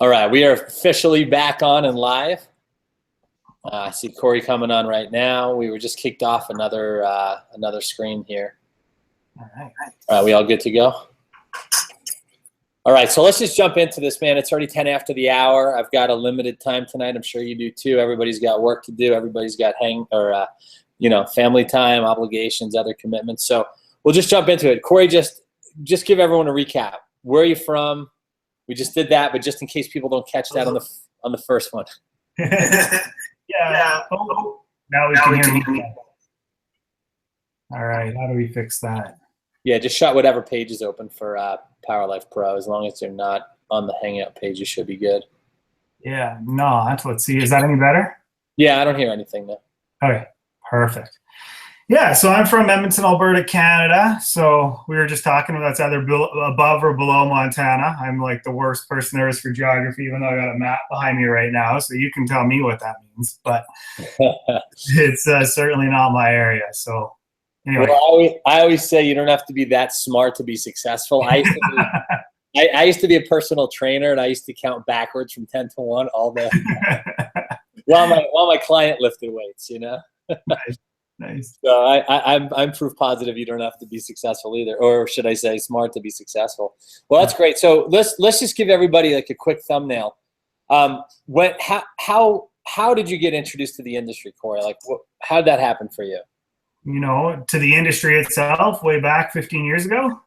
All right, we are officially back on and live. I see Corey coming on right now. We were just kicked off another screen here. All right. All right, we all good to go? All right, so let's just jump into this, man. It's already 10 after the hour. I've got a limited time tonight. I'm sure you do too. Everybody's got work to do. Everybody's got family time, obligations, other commitments. So we'll just jump into it. Corey, just give everyone a recap. Where are you from? We just did that, but just in case people don't catch that on the first one. Yeah. Oh, now we can hear me. All right. How do we fix that? Yeah, just shut whatever page is open for Power Life Pro. As long as they're not on the Hangout page, you should be good. Yeah. Not. Let's see. Is that any better? Yeah, I don't hear anything though. Okay. Perfect. Yeah, so I'm from Edmonton, Alberta, Canada. So we were just talking about that's either above or below Montana. I'm like the worst person there is for geography, even though I got a map behind me right now. So you can tell me what that means, but it's certainly not my area. So anyway. Well, I always say you don't have to be that smart to be successful. I used to be a personal trainer, and I used to count backwards from 10 to 1 all day while my client lifted weights, you know? Nice. So I'm proof positive you don't have to be successful either, or should I say smart to be successful. Well, that's great. So let's just give everybody like a quick thumbnail. How did you get introduced to the industry, Corey? Like, how did that happen for you? You know, to the industry itself, way back 15 years ago.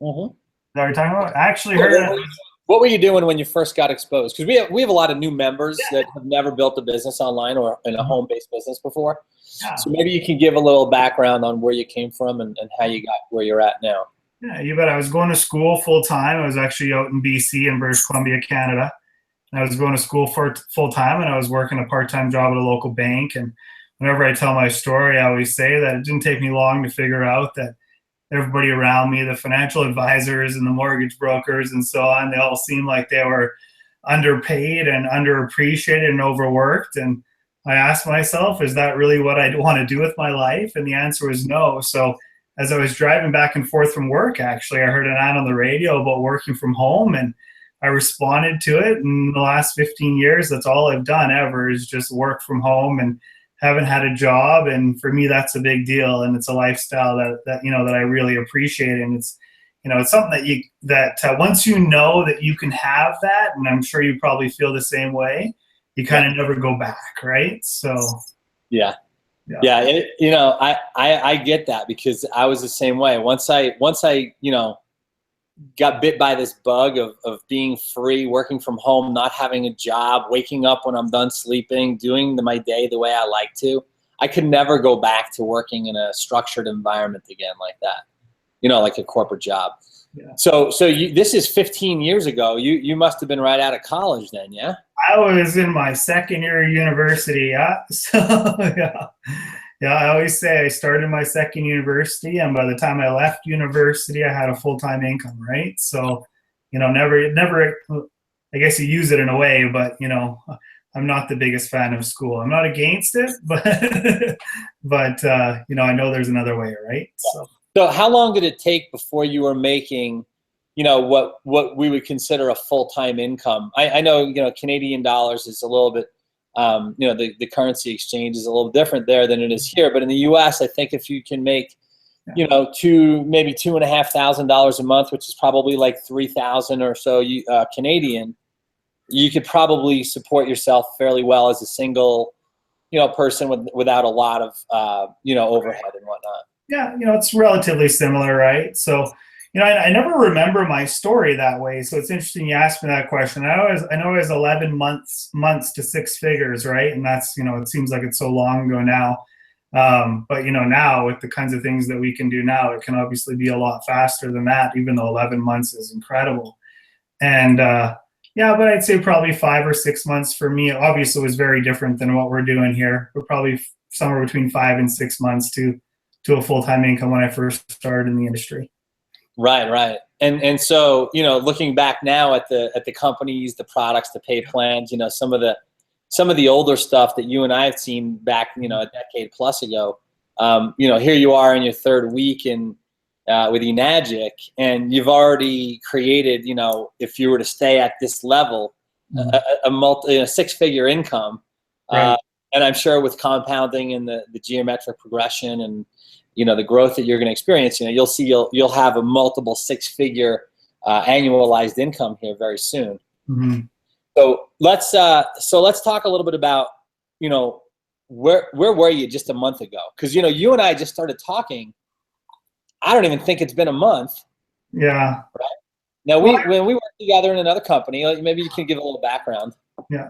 Mm-hmm. Is that what you're talking about? I actually heard. What were you doing when you first got exposed? Because we have a lot of new members that have never built a business online or in a home-based business before. Yeah. So maybe you can give a little background on where you came from and how you got where you're at now. Yeah, you bet. I was going to school full-time. I was actually out in BC in British Columbia, Canada. And I was going to school for full-time, and I was working a part-time job at a local bank. And whenever I tell my story, I always say that it didn't take me long to figure out that everybody around me, the financial advisors and the mortgage brokers and so on, they all seemed like they were underpaid and underappreciated and overworked. And I asked myself, is that really what I want to do with my life? And the answer was no. So as I was driving back and forth from work, actually, I heard an ad on the radio about working from home, and I responded to it. And in the last 15 years, that's all I've done ever is just work from home and haven't had a job. And for me, that's a big deal. And it's a lifestyle that I really appreciate. And it's, it's something that once you know that you can have that, and I'm sure you probably feel the same way, you kind of never go back, right? So yeah. I get that because I was the same way. Once I got bit by this bug of being free, working from home, not having a job, waking up when I'm done sleeping, doing my day the way I like to, I could never go back to working in a structured environment again like that, like a corporate job. Yeah. So this is 15 years ago. You must have been right out of college then, yeah? I was in my second year of university, yeah. So yeah, I always say I started my second university, and by the time I left university, I had a full-time income, right? So, never. I guess you use it in a way, but I'm not the biggest fan of school. I'm not against it, but I know there's another way, right? So how long did it take before you were making, what we would consider a full-time income? I know, Canadian dollars is a little bit, the currency exchange is a little different there than it is here. But in the U.S., I think if you can make, maybe $2,500 a month, which is probably like 3,000 or so Canadian, you could probably support yourself fairly well as a single, person without a lot of, overhead and whatnot. Yeah, it's relatively similar, right? So, I never remember my story that way. So it's interesting you asked me that question. I know it was 11 months to 6 figures, right? And that's, it seems like it's so long ago now. But, now with the kinds of things that we can do now, it can obviously be a lot faster than that, even though 11 months is incredible. And, but I'd say probably 5 or 6 months for me, obviously was very different than what we're doing here. We're probably somewhere between 5 and 6 months to a full-time income when I first started in the industry. Right. And so, looking back now at the companies, the products, the pay plans, some of the older stuff that you and I have seen back, a decade plus ago, here you are in your third week with Enagic, and you've already created, if you were to stay at this level, a six-figure income. Right. And I'm sure with compounding and the geometric progression and, the growth that you're going to experience, you'll have a multiple six-figure annualized income here very soon. Mm-hmm. So let's talk a little bit about, where were you just a month ago? Because, you and I just started talking. I don't even think it's been a month. Yeah. Right? Now, when we worked together in another company, maybe you can give a little background. Yeah.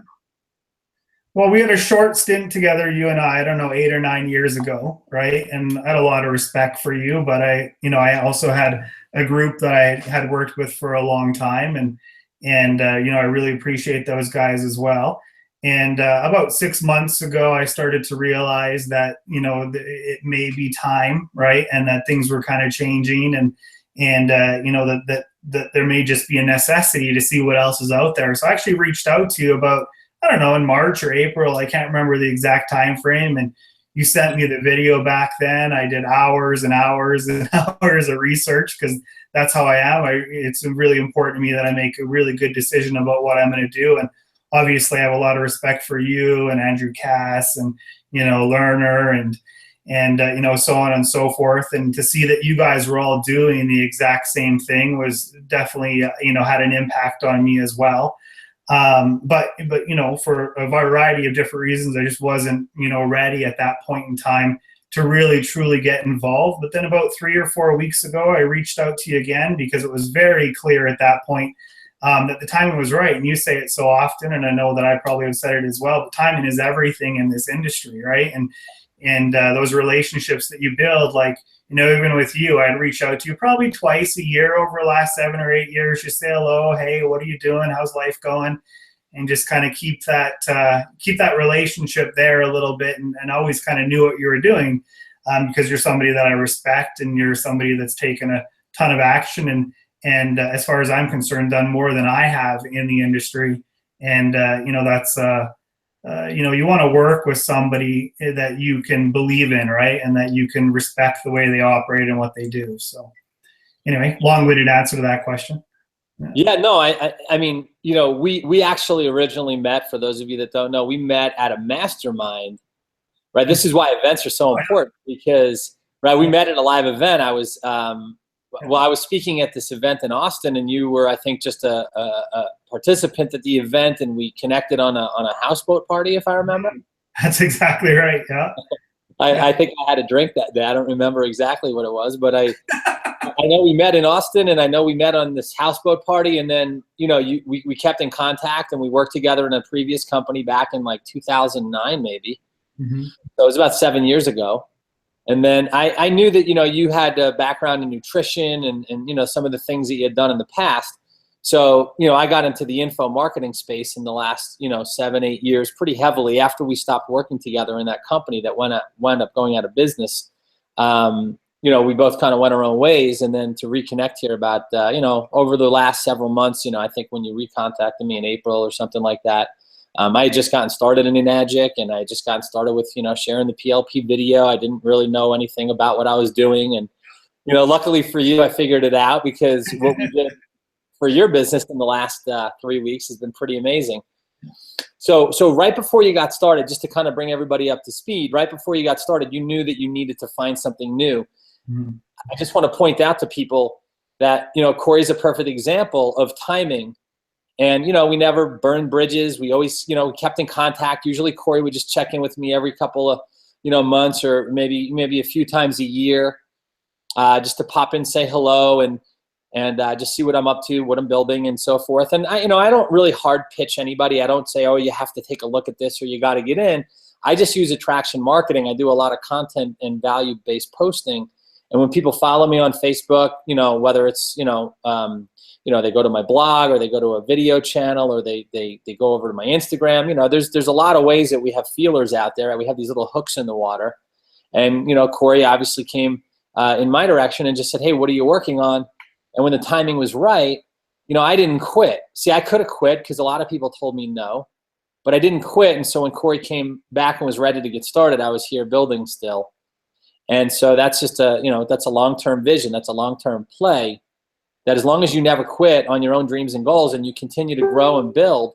Well, we had a short stint together, you and I don't know, 8 or 9 years ago, right? And I had a lot of respect for you, but I also had a group that I had worked with for a long time, and I really appreciate those guys as well. And about 6 months ago, I started to realize that it may be time, right, and that things were kind of changing, and that there may just be a necessity to see what else is out there. So I actually reached out to you about, I don't know, in March or April, I can't remember the exact time frame, and you sent me the video back then. I did hours and hours and hours of research because that's how I am. It's really important to me that I make a really good decision about what I'm going to do. And obviously, I have a lot of respect for you and Andrew Cass and Lerner and so on and so forth. And to see that you guys were all doing the exact same thing was definitely had an impact on me as well. But for a variety of different reasons, I just wasn't ready at that point in time to really truly get involved. But then about 3 or 4 weeks ago, I reached out to you again because it was very clear at that point that the timing was right. And you say it so often, and I know that I probably have said it as well, but timing is everything in this industry, right? And those relationships that you build, like, even with you, I'd reach out to you probably twice a year over the last 7 or 8 years, just say hello, hey, what are you doing? How's life going? And just kind of keep that relationship there a little bit, and always kind of knew what you were doing because you're somebody that I respect, and you're somebody that's taken a ton of action and as far as I'm concerned, done more than I have in the industry. And that's you want to work with somebody that you can believe in, right? And that you can respect the way they operate and what they do. So anyway, long-winded answer to that question. Yeah, no, I mean, we actually originally met, for those of you that don't know, we met at a mastermind, right? This is why events are so important because, right, we met at a live event. I was speaking at this event in Austin, and you were, I think, just a participant at the event, and we connected on a houseboat party, if I remember. That's exactly right. Yeah. I think I had a drink that day. I don't remember exactly what it was, but I know we met in Austin, and I know we met on this houseboat party, and then we kept in contact, and we worked together in a previous company back in like 2009 maybe. Mm-hmm. So it was about 7 years ago. And then I knew that, you had a background in nutrition and some of the things that you had done in the past. So, I got into the info marketing space in the last, 7, 8 years pretty heavily after we stopped working together in that company that wound up going out of business. We both kind of went our own ways, and then to reconnect here about, over the last several months, I think when you recontacted me in April or something like that, I had just gotten started in Enagic, and I had just gotten started with, sharing the PLP video. I didn't really know anything about what I was doing. And, luckily for you, I figured it out because what we did for your business in the last 3 weeks has been pretty amazing. So right before you got started, just to kind of bring everybody up to speed, right before you got started, you knew that you needed to find something new. Mm-hmm. I just want to point out to people that, Corey's a perfect example of timing. And, we never burned bridges. We always, we kept in contact. Usually Corey would just check in with me every couple of, months or maybe a few times a year, just to pop in, say hello, and just see what I'm up to, what I'm building, and so forth. And I don't really hard pitch anybody. I don't say, oh, you have to take a look at this or you got to get in. I just use attraction marketing. I do a lot of content and value-based posting. And when people follow me on Facebook, whether it's, they go to my blog or they go to a video channel or they go over to my Instagram, there's a lot of ways that we have feelers out there. We have these little hooks in the water. And, Corey obviously came in my direction and just said, hey, what are you working on? And when the timing was right, I didn't quit. See, I could have quit because a lot of people told me no, but I didn't quit. And so when Corey came back and was ready to get started, I was here building still. And so that's just that's a long-term vision. That's a long-term play, that as long as you never quit on your own dreams and goals and you continue to grow and build,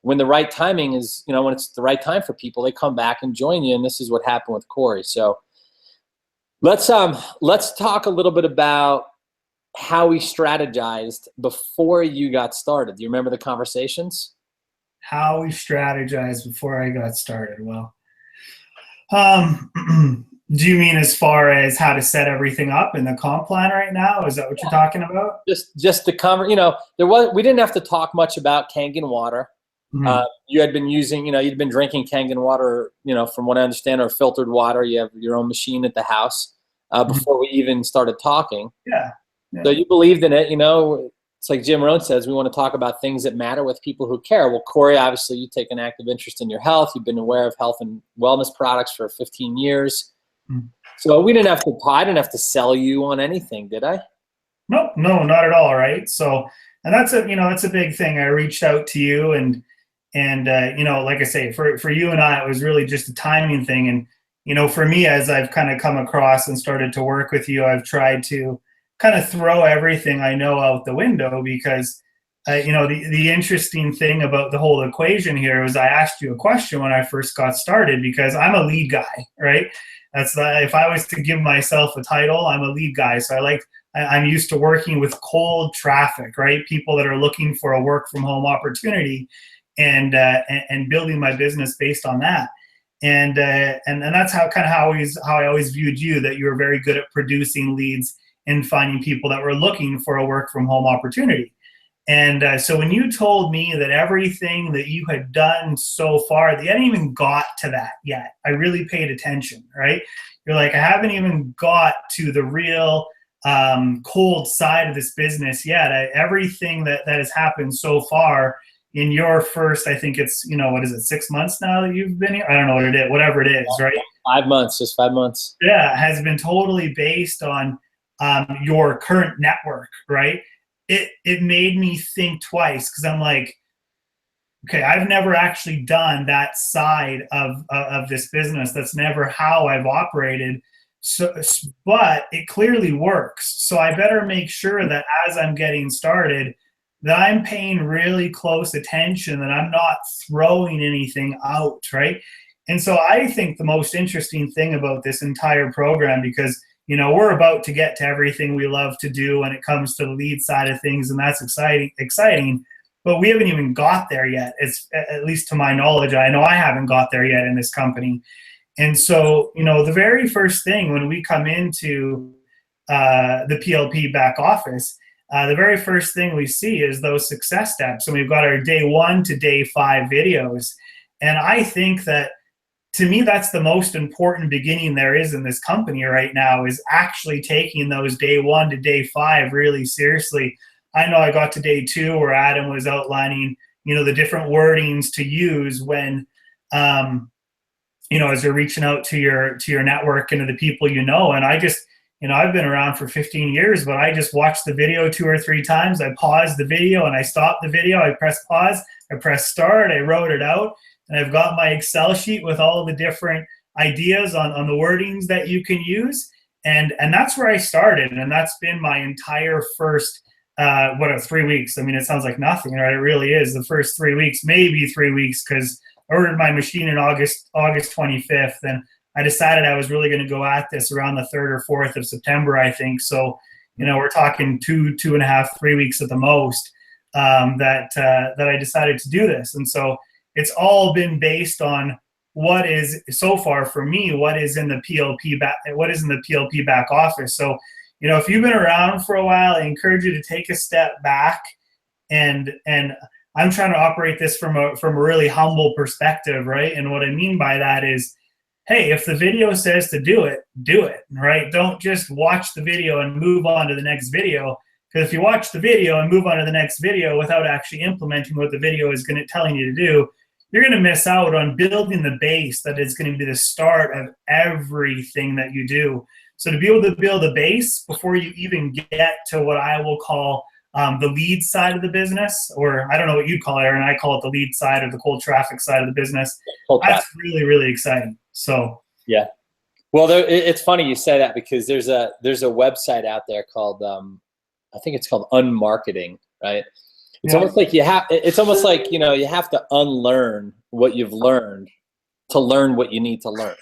when the right timing is, when it's the right time for people, they come back and join you. And this is what happened with Corey. So let's talk a little bit about how we strategized before you got started. Do you remember the conversations? How we strategized before I got started? Well, do you mean as far as how to set everything up in the comp plan right now? Is that what you're talking about? Just the we didn't have to talk much about Kangen water. Mm-hmm. You had been using, you'd been drinking Kangen water, from what I understand, or filtered water. You have your own machine at the house before we even started talking. Yeah. So you believed in it, It's like Jim Rohn says, we want to talk about things that matter with people who care. Well, Corey, obviously you take an active interest in your health. You've been aware of health and wellness products for 15 years. Mm-hmm. So I didn't have to sell you on anything, did I? No, not at all. Right. So, and that's a big thing. I reached out to you and like I say, for you and I, it was really just a timing thing. And, for me, as I've kind of come across and started to work with you, I've tried to kind of throw everything I know out the window because, the interesting thing about the whole equation here was I asked you a question when I first got started because I'm a lead guy, right? That's if I was to give myself a title, I'm a lead guy. So I'm used to working with cold traffic, right? People that are looking for a work from home opportunity and building my business based on that. And that's how I always viewed you, that you were very good at producing leads and finding people that were looking for a work from home opportunity. And so when you told me that everything that you had done so far, you hadn't even got to that yet. I really paid attention, right? You're like, I haven't even got to the real cold side of this business yet. Everything that has happened so far in your first, I think it's, what is it, 6 months now that you've been here? I don't know what it is, whatever it is, right? 5 months, just 5 months. Yeah, has been totally based on your current network, right? It made me think twice because I'm like, okay, I've never actually done that side of this business. That's never how I've operated. So, but it clearly works. So I better make sure that as I'm getting started, that I'm paying really close attention, that I'm not throwing anything out, right? And so I think the most interesting thing about this entire program, because we're about to get to everything we love to do when it comes to the lead side of things, and that's exciting. But we haven't even got there yet. It's, at least to my knowledge, I know I haven't got there yet in this company. And so, the very first thing when we come into the PLP back office, the very first thing we see is those success steps. And we've got our day 1 to day 5 videos. And I think that, to me, that's the most important beginning there is in this company right now, is actually taking those day 1 to day 5 really seriously. I know I got to day 2 where Adam was outlining, the different wordings to use when, as you're reaching out to your network and to the people And I just, I've been around for 15 years, but I just watched the video 2 or 3 times. I paused the video and I stopped the video. I pressed pause, I pressed start, I wrote it out. And I've got my Excel sheet with all the different ideas on the wordings that you can use. And that's where I started. And that's been my entire first, 3 weeks. I mean, it sounds like nothing, right? It really is. The first 3 weeks, maybe 3 weeks, because I ordered my machine in August 25th. And I decided I was really going to go at this around the 3rd or 4th of September, I think. So, we're talking 2.5, 3 weeks at the most that I decided to do this. And so it's all been based on what is, so far for me, what is in the PLP back office. So, if you've been around for a while, I encourage you to take a step back, and I'm trying to operate this from a really humble perspective, right? And what I mean by that is, hey, if the video says to do it, right? Don't just watch the video and move on to the next video. Because if you watch the video and move on to the next video without actually implementing what the video is telling you to do, you're going to miss out on building the base that is going to be the start of everything that you do. So to be able to build a base before you even get to what I will call the lead side of the business, or I don't know what you call it, Aaron, I call it the lead side or the cold traffic side of the business. That's really, really exciting. So yeah. Well, it's funny you say that, because there's a website out there called, I think it's called Unmarketing, right? It's almost like it's almost like, you have to unlearn what you've learned to learn what you need to learn.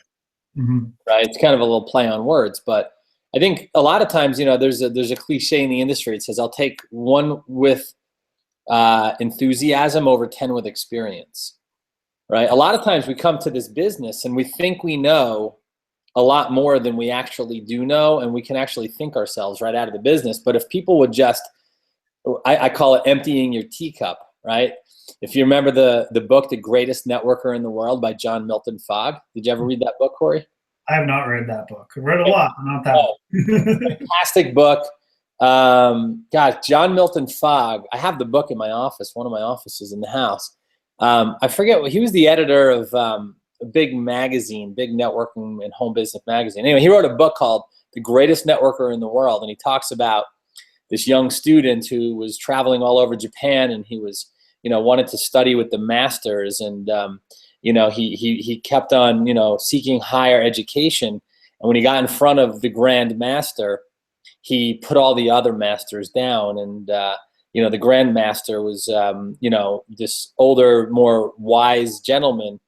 Mm-hmm. Right? It's kind of a little play on words, but I think a lot of times, there's a cliche in the industry. It says, I'll take one with enthusiasm over 10 with experience, right? A lot of times we come to this business and we think we know a lot more than we actually do know, and we can actually think ourselves right out of the business. But if people would just, I call it emptying your teacup, right? If you remember the book, The Greatest Networker in the World by John Milton Fogg. Did you ever read that book, Corey? I have not read that book. I've read a lot, but not that one. Fantastic book. God, John Milton Fogg. I have the book in my office, one of my offices in the house. I forget he was the editor of a big magazine, big networking and home business magazine. Anyway, he wrote a book called The Greatest Networker in the World, and he talks about this young student who was traveling all over Japan, and he was, wanted to study with the masters, and he kept on, seeking higher education. And when he got in front of the Grand Master, he put all the other masters down. And, the Grand Master was, this older, more wise gentleman,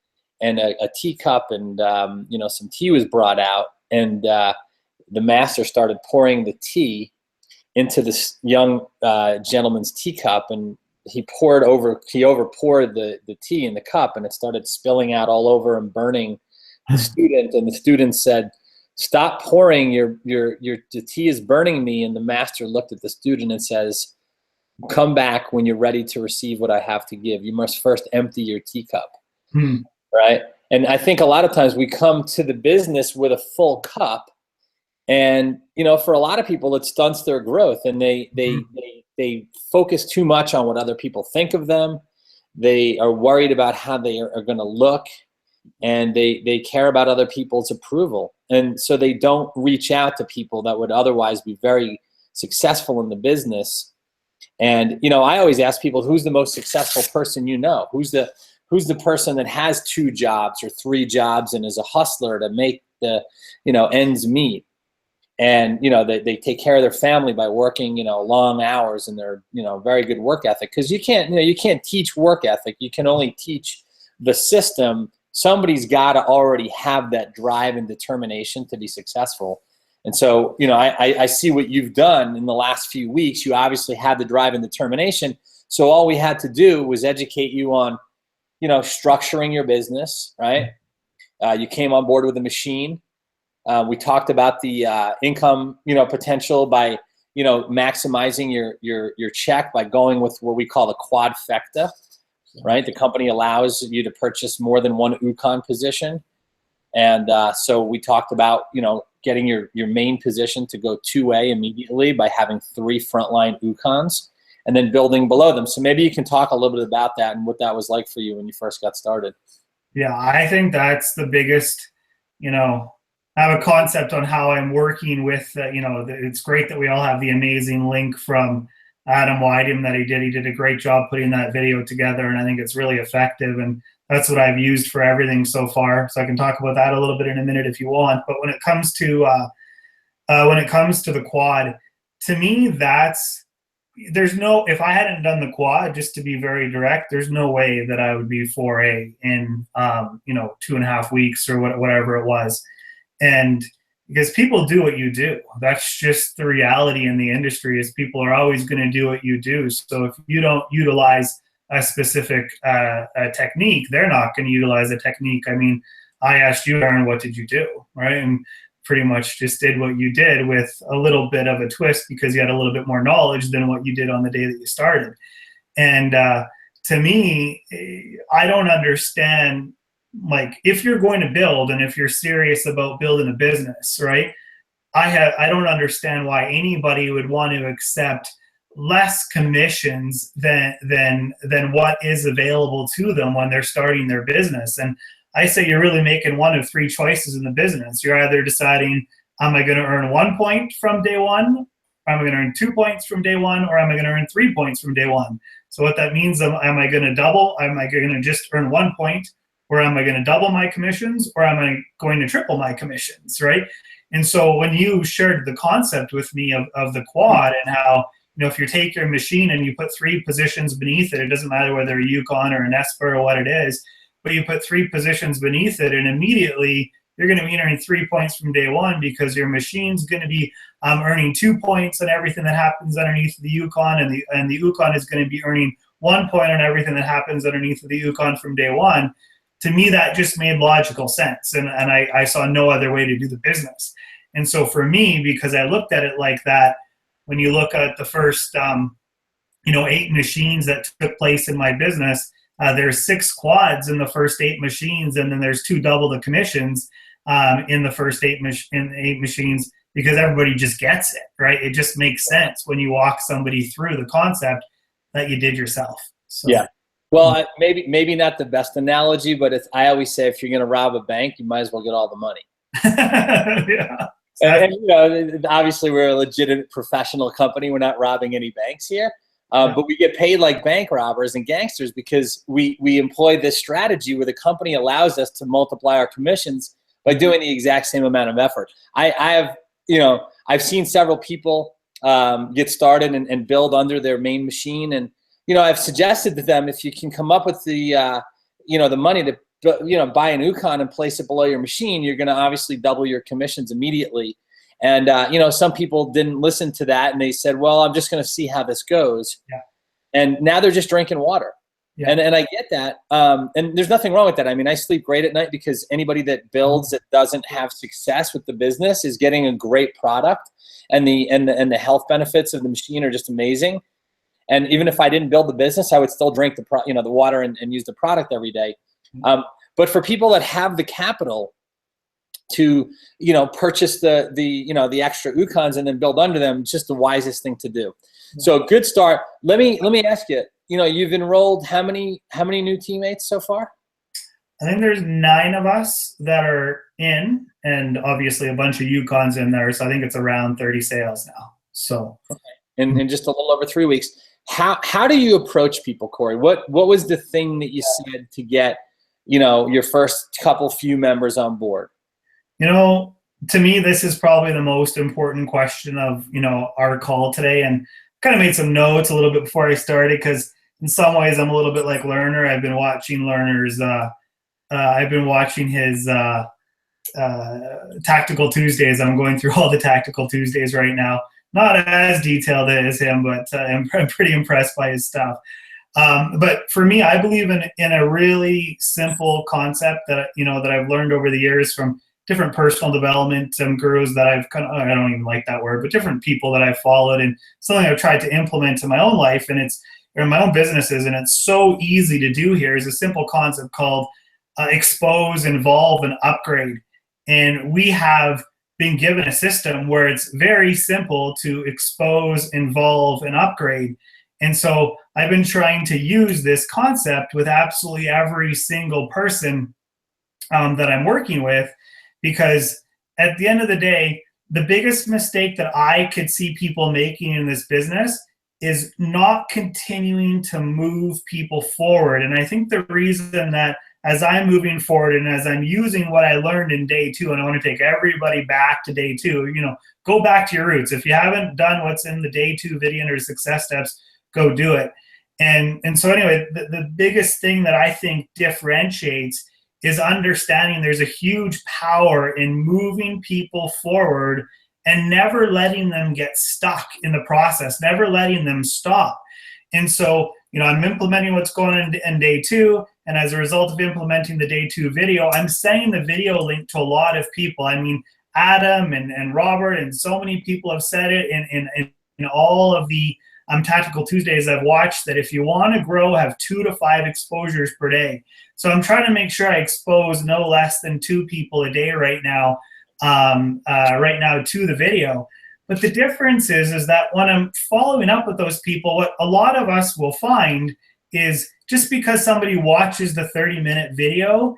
and a teacup and, some tea was brought out. And the master started pouring the tea into this young gentleman's teacup, and he overpoured the tea in the cup, and it started spilling out all over and burning the student. And the student said, "Stop pouring, the tea is burning me." And the master looked at the student and says, "Come back when you're ready to receive what I have to give. You must first empty your teacup." Right? And I think a lot of times we come to the business with a full cup, and for a lot of people it stunts their growth, and they focus too much on what other people think of them. They are worried about how they are going to look, and they care about other people's approval. And so they don't reach out to people that would otherwise be very successful in the business. And, I always ask people, who's the most successful person you know? Who's the person that has 2 jobs or 3 jobs and is a hustler to make the, ends meet? And, they take care of their family by working, long hours, and they're, very good work ethic. Because you can't teach work ethic. You can only teach the system. Somebody's got to already have that drive and determination to be successful. And so, I see what you've done in the last few weeks. You obviously had the drive and determination. So all we had to do was educate you on, structuring your business, right? You came on board with a machine. We talked about the income, potential by, maximizing your check by going with what we call the quadfecta, right? The company allows you to purchase more than one UConn position. And so we talked about, getting your main position to go 2A immediately by having 3 frontline UConns, and then building below them. So maybe you can talk a little bit about that and what that was like for you when you first got started. Yeah, I think that's the biggest, I have a concept on how I'm working with, it's great that we all have the amazing link from Adam Wydum that he did. He did a great job putting that video together, and I think it's really effective. And that's what I've used for everything so far. So I can talk about that a little bit in a minute if you want. But when it comes to the quad, to me, if I hadn't done the quad, just to be very direct, there's no way that I would be 4A in 2.5 weeks or whatever it was. And because people do what you do, that's just the reality in the industry, is people are always going to do what you do. So if you don't utilize a specific technique, they're not going to utilize a technique. I mean, I asked you, Aaron, what did you do, right? And pretty much just did what you did with a little bit of a twist, because you had a little bit more knowledge than what you did on the day that you started. And to me, I don't understand, like, if you're going to build, and if you're serious about building a business, right? I don't understand why anybody would want to accept less commissions than what is available to them when they're starting their business. And I say you're really making one of 3 choices in the business. You're either deciding, am I going to earn 1 point from day one? Am I going to earn 2 points from day one? Or am I going to earn 3 points from day one? So what that means, am I going to double? Am I going to just earn 1 point? Or am I going to double my commissions? Or am I going to triple my commissions, right? And so when you shared the concept with me of the quad, and how, if you take your machine and you put 3 positions beneath it, it doesn't matter whether a Yukon or an Esper or what it is, but you put 3 positions beneath it, and immediately you're going to be earning 3 points from day one, because your machine's going to be earning 2 points on everything that happens underneath the Yukon, and the Yukon is going to be earning 1 point on everything that happens underneath the Yukon from day one. To me, that just made logical sense, and I saw no other way to do the business. And so for me, because I looked at it like that, when you look at the first 8 machines that took place in my business, there's 6 quads in the first 8 machines, and then there's 2 double the commissions in the first 8 machines, because everybody just gets it, right? It just makes sense when you walk somebody through the concept that you did yourself. So. Yeah. Well, maybe not the best analogy, but I always say, if you're going to rob a bank, you might as well get all the money. Yeah. And obviously we're a legitimate professional company. We're not robbing any banks here. But we get paid like bank robbers and gangsters because we employ this strategy where the company allows us to multiply our commissions by doing the exact same amount of effort. I've seen several people get started and build under their main machine, and I've suggested to them, if you can come up with the money to buy an Yukon and place it below your machine, you're going to obviously double your commissions immediately. And some people didn't listen to that, and they said, well, I'm just going to see how this goes. Yeah. And now they're just drinking water. Yeah. And I get that. And there's nothing wrong with that. I mean, I sleep great at night, because anybody that builds that doesn't have success with the business is getting a great product, and the health benefits of the machine are just amazing. And even if I didn't build the business, I would still drink the water and use the product every day. But for people that have the capital to purchase the extra Yukons and then build under them, it's just the wisest thing to do. So good start. Let me ask you, you've enrolled how many new teammates so far? I think there's 9 of us that are in, and obviously a bunch of Yukons in there. So I think it's around 30 sales now. So okay. In just a little over 3 weeks. How do you approach people, Corey? What was the thing that you said to get your first few members on board? To me, this is probably the most important question of, our call today. And kind of made some notes a little bit before I started, because in some ways I'm a little bit like Lerner. I've been watching Lerner's, I've been watching his Tactical Tuesdays. I'm going through all the Tactical Tuesdays right now. Not as detailed as him, but I'm pretty impressed by his stuff. But for me, I believe in a really simple concept that I've learned over the years from different personal development gurus that I don't even like that word, but different people that I've followed, and something I've tried to implement in my own life, and it's in my own businesses, and it's so easy to do here, is a simple concept called expose, involve, and upgrade. And we have been given a system where it's very simple to expose, involve, and upgrade. And so I've been trying to use this concept with absolutely every single person that I'm working with, because at the end of the day, the biggest mistake that I could see people making in this business is not continuing to move people forward. And I think the reason that as I'm moving forward and as I'm using what I learned in day 2, and I want to take everybody back to day 2, go back to your roots. If you haven't done what's in the day 2 video or success steps, go do it. And so anyway, the biggest thing that I think differentiates is understanding there's a huge power in moving people forward and never letting them get stuck in the process, never letting them stop. And so, I'm implementing what's going on in day 2, and as a result of implementing the day 2 video, I'm sending the video link to a lot of people. I mean, Adam and Robert and so many people have said it in all of the Tactical Tuesdays I've watched, that if you want to grow, have 2 to 5 exposures per day. So I'm trying to make sure I expose no less than 2 people a day right now to the video. But the difference is that when I'm following up with those people, what a lot of us will find is just because somebody watches the 30-minute video,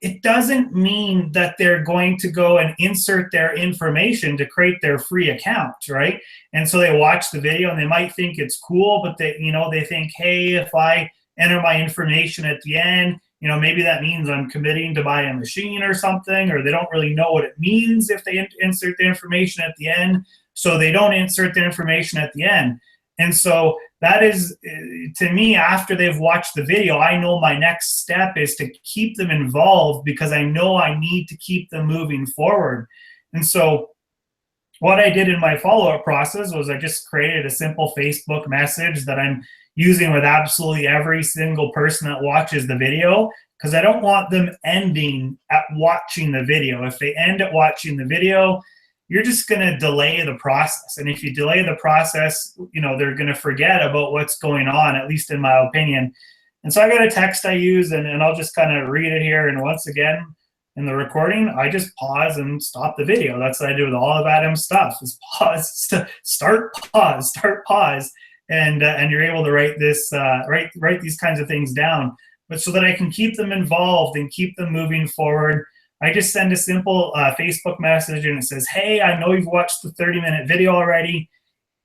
it doesn't mean that they're going to go and insert their information to create their free account, right? And so they watch the video and they might think it's cool, but they think, hey, if I enter my information at the end, maybe that means I'm committing to buy a machine or something, or they don't really know what it means if they insert the information at the end, so they don't insert the information at the end. And so that is, to me, after they've watched the video, I know my next step is to keep them involved because I know I need to keep them moving forward. And so what I did in my follow-up process was I just created a simple Facebook message that I'm using with absolutely every single person that watches the video, because I don't want them ending at watching the video. If they end at watching the video, you're just going to delay the process. And if you delay the process, you know, they're going to forget about what's going on, at least in my opinion. And so I got a text I use, and I'll just kind of read it here. And once again, in the recording, I just pause and stop the video. That's what I do with all of Adam's stuff, is pause, start, pause. And you're able to write this, write these kinds of things down. But so that I can keep them involved and keep them moving forward, I just send a simple Facebook message, and it says, hey, I know you've watched the 30-minute video already.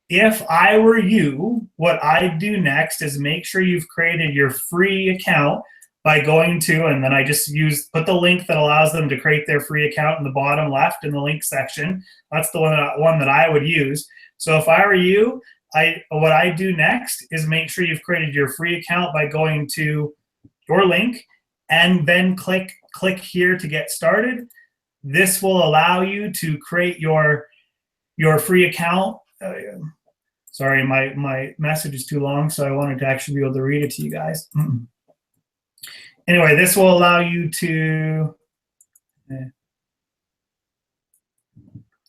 If I were you, what I'd do next is make sure you've created your free account by going to, and then I just put the link that allows them to create their free account in the bottom left in the link section. That's the one that I would use. So if I were you, what I do next is make sure you've created your free account by going to your link and then click here to get started. This will allow you to create your free account. Sorry, my message is too long, so I wanted to actually be able to read it to you guys. Anyway, this will allow you to,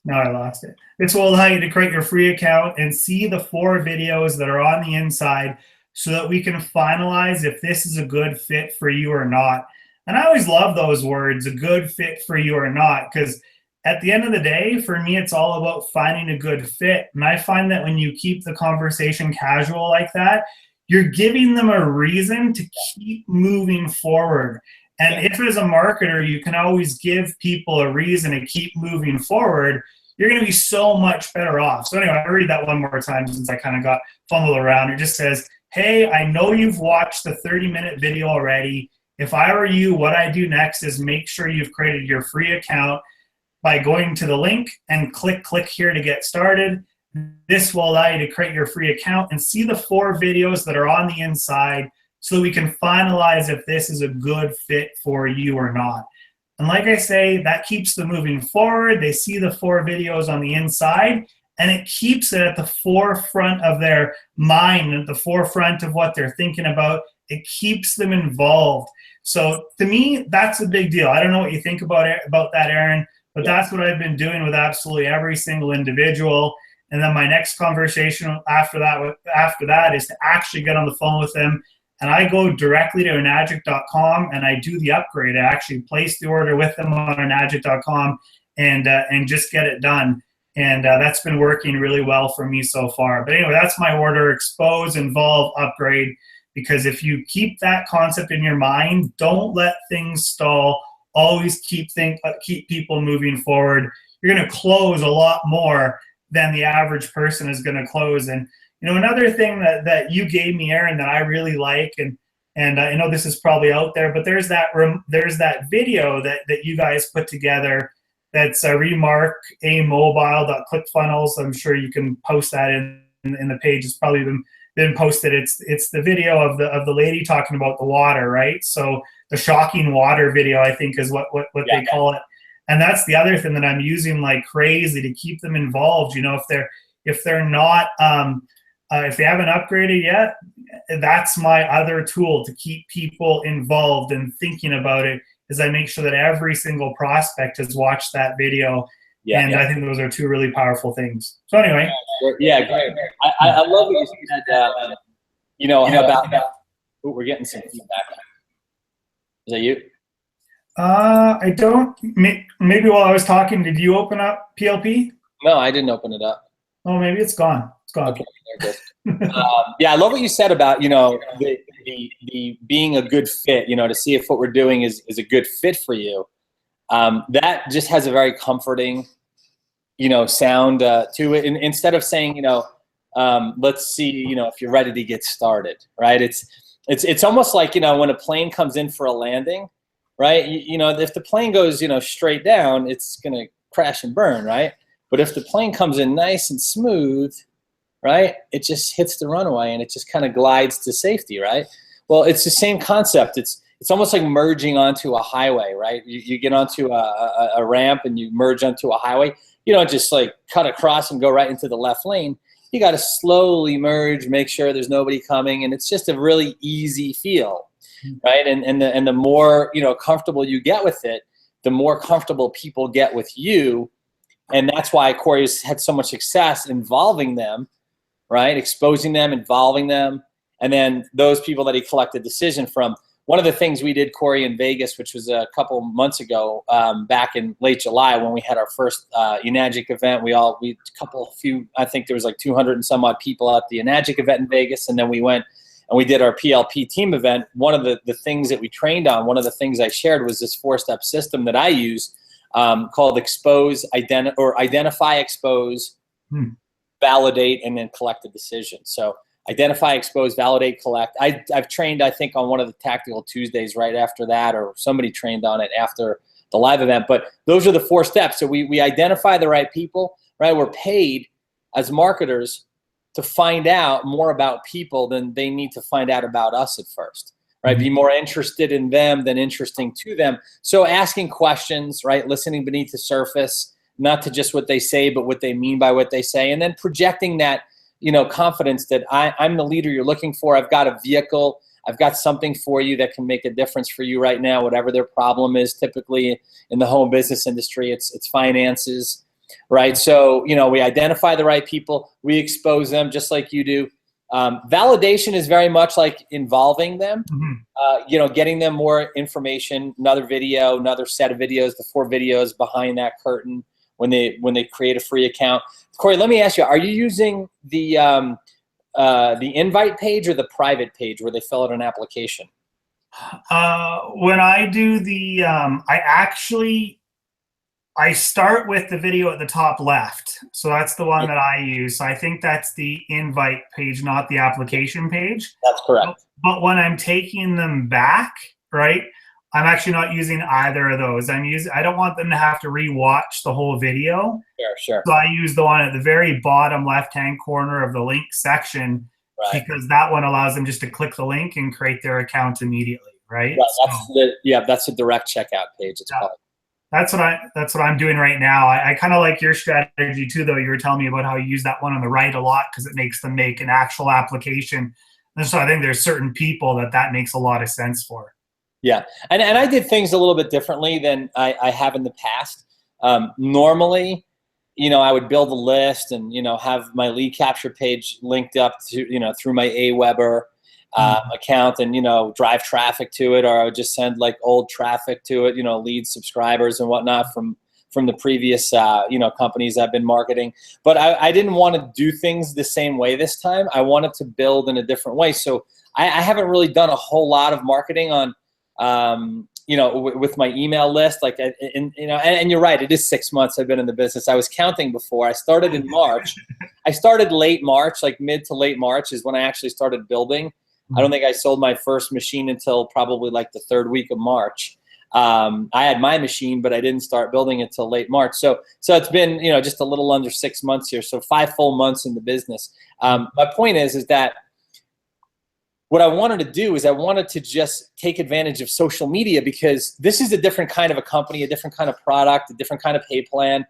now I lost it. This will allow you to create your free account and see the 4 videos that are on the inside so that we can finalize if this is a good fit for you or not. And I always love those words, a good fit for you or not, because at the end of the day, for me, it's all about finding a good fit. And I find that when you keep the conversation casual like that, you're giving them a reason to keep moving forward. And if as a marketer, you can always give people a reason to keep moving forward, you're going to be so much better off. So anyway, I'll read that one more time since I kind of got fumbled around. It just says, hey, I know you've watched the 30-minute video already. If I were you, what I do next is make sure you've created your free account by going to the link and click here to get started. This will allow you to create your free account and see the 4 videos that are on the inside so we can finalize if this is a good fit for you or not. And like I say, that keeps them moving forward. They see the 4 videos on the inside, and it keeps it at the forefront of their mind, at the forefront of what they're thinking about. It keeps them involved. So to me, that's a big deal. I don't know what you think about that, Aaron, but that's what I've been doing with absolutely every single individual. And then my next conversation after that is to actually get on the phone with them. And I go directly to enagic.com and I do the upgrade. I actually place the order with them on enagic.com and just get it done. And that's been working really well for me so far. But anyway, that's my order: expose, involve, upgrade. Because if you keep that concept in your mind, don't let things stall. Always keep people moving forward. You're going to close a lot more than the average person is going to close. And you know, another thing that you gave me, Aaron, that I really like, and I know this is probably out there, but there's that video that you guys put together. That's remarkamobile.clickfunnels. I'm sure you can post that in the page. It's probably been posted. It's the video of the lady talking about the water, right? So the shocking water video, I think, is what they call it. And that's the other thing that I'm using like crazy to keep them involved. You know, if they're not if they haven't upgraded yet, that's my other tool to keep people involved and thinking about it. Is I make sure that every single prospect has watched that video. I think those are 2 really powerful things. So anyway. Yeah, great. I love what you said, you know, about we're getting some feedback. Is that you? I don't. Maybe while I was talking, did you open up PLP? No, I didn't open it up. Oh, maybe it's gone. It's gone. Okay, there it goes. Yeah, I love what you said about, you know, the being a good fit, you know, to see if what we're doing is a good fit for you. That just has a very comforting, you know, sound to it. And instead of saying, you know, let's see, you know, if you're ready to get started, right? It's almost like, you know, when a plane comes in for a landing, right? You know, if the plane goes, you know, straight down, it's going to crash and burn, right? But if the plane comes in nice and smooth, right? It just hits the runway and it just kind of glides to safety, right? Well, it's the same concept. It's almost like merging onto a highway, right? You get onto a ramp and you merge onto a highway. You don't just like cut across and go right into the left lane. You got to slowly merge, make sure there's nobody coming, and it's just a really easy feel, right? And the more comfortable you get with it, the more comfortable people get with you, and that's why Corey's had so much success involving them, right? Exposing them, involving them, and then those people that he collected decision from. One of the things we did, Corey, in Vegas, which was a couple months ago, back in late July when we had our first Enagic event, I think there was like 200 and some odd people at the Enagic event in Vegas, and then we went and we did our PLP team event. One of the things that we trained on, one of the things I shared was this 4-step system that I use called identify, expose, validate, and then collect a decision. So identify, expose, validate, collect. I've trained, I think, on one of the Tactical Tuesdays right after that, or somebody trained on it after the live event. But those are the 4 steps. So we identify the right people, right? We're paid as marketers to find out more about people than they need to find out about us at first, right? Be more interested in them than interesting to them. So asking questions, right? Listening beneath the surface, not to just what they say, but what they mean by what they say. And then projecting that confidence that I'm the leader you're looking for. I've got a vehicle. I've got something for you that can make a difference for you right now, whatever their problem is. Typically in the home business industry, it's finances, right? So, we identify the right people. We expose them just like you do. Validation is very much like involving them, getting them more information, another video, another set of videos, the 4 videos behind that curtain when they create a free account. Corey, let me ask you, are you using the invite page or the private page where they fill out an application? When I do I start with the video at the top left. So that's the one that I use. So I think that's the invite page, not the application page. That's correct. But when I'm taking them back, right, I'm actually not using either of those. I don't want them to have to rewatch the whole video. Sure. So I use the one at the very bottom left-hand corner of the link section, because that one allows them just to click the link and create their account immediately, right? That's a direct checkout page. It's called. That's what I'm doing right now. I kind of like your strategy too, though. You were telling me about how you use that one on the right a lot because it makes them make an actual application. And so I think there's certain people that makes a lot of sense for. Yeah, and I did things a little bit differently than I have in the past. Normally, I would build a list and, have my lead capture page linked up to, through my Aweber account and, drive traffic to it, or I would just send like old traffic to it, lead subscribers and whatnot from the previous, companies I've been marketing. But I didn't want to do things the same way this time. I wanted to build in a different way. So I haven't really done a whole lot of marketing on, with my email list, and you're right, it is 6 months I've been in the business. I was counting before. I started in March. I started late March, like mid to late March is when I actually started building. I don't think I sold my first machine until probably like the 3rd week of March. I had my machine, but I didn't start building it till late March. So it's been, just a little under 6 months here. So 5 full months in the business. My point is that what I wanted to do is I wanted to just take advantage of social media, because this is a different kind of a company, a different kind of product, a different kind of pay plan.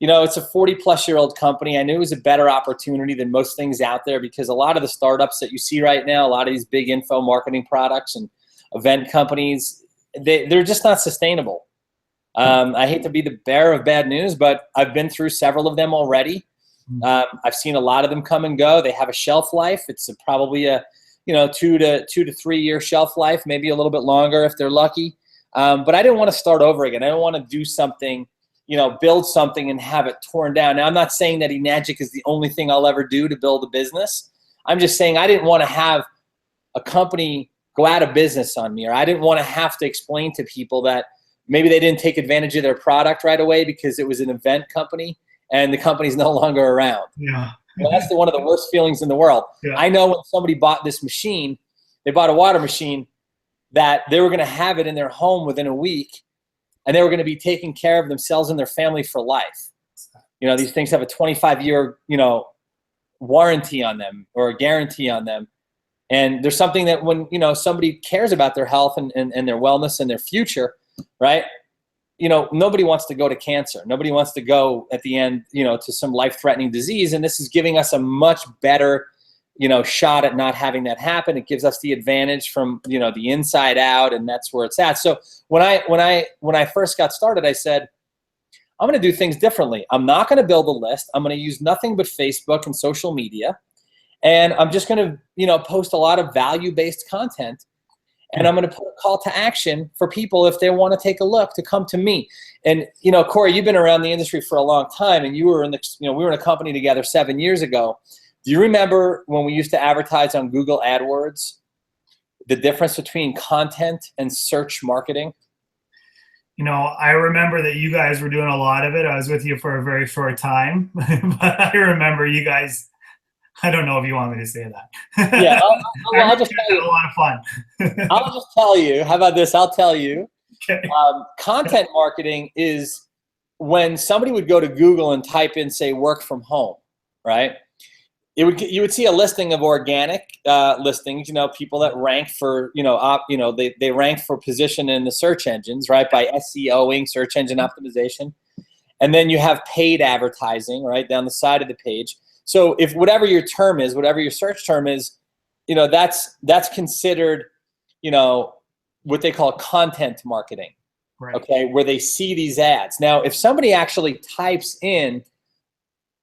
It's a 40-plus-year-old company. I knew it was a better opportunity than most things out there, because a lot of the startups that you see right now, a lot of these big info marketing products and event companies, they're just not sustainable. I hate to be the bearer of bad news, but I've been through several of them already. I've seen a lot of them come and go. They have a shelf life. It's probably a 2 to 3 year shelf life, maybe a little bit longer if they're lucky. But I didn't want to start over again. I don't want to do something, build something and have it torn down. Now, I'm not saying that Enagic is the only thing I'll ever do to build a business. I'm just saying I didn't want to have a company go out of business on me, or I didn't want to have to explain to people that maybe they didn't take advantage of their product right away because it was an event company and the company's no longer around. Yeah. Well, that's one of the worst feelings in the world. Yeah. I know when somebody bought this machine, they bought a water machine, that they were going to have it in their home within a week, and they were going to be taking care of themselves and their family for life. These things have a 25-year, warranty on them or a guarantee on them. And there's something that when, somebody cares about their health and their wellness and their future, right? Nobody wants to go to cancer. Nobody wants to go at the end, to some life-threatening disease. And this is giving us a much better, shot at not having that happen. It gives us the advantage from, the inside out, and that's where it's at. So when I first got started, I said, I'm going to do things differently. I'm not going to build a list. I'm going to use nothing but Facebook and social media. And I'm just going to, post a lot of value-based content. And I'm going to put a call to action for people if they want to take a look to come to me. And, Corey, you've been around the industry for a long time, and you were in we were in a company together 7 years ago. Do you remember when we used to advertise on Google AdWords, the difference between content and search marketing? I remember that you guys were doing a lot of it. I was with you for a very short time, but I remember you guys. I don't know if you want me to say that. Yeah, I'll just tell you. A lot of fun. I'll just tell you. How about this? I'll tell you. Okay. Content marketing is when somebody would go to Google and type in, say, work from home, right? You would see a listing of organic listings. People that rank for they rank for position in the search engines, right, by SEOing, search engine optimization, and then you have paid advertising right down the side of the page. So if whatever your term is, whatever your search term is, that's considered, what they call content marketing, right. Okay, where they see these ads. Now, if somebody actually types in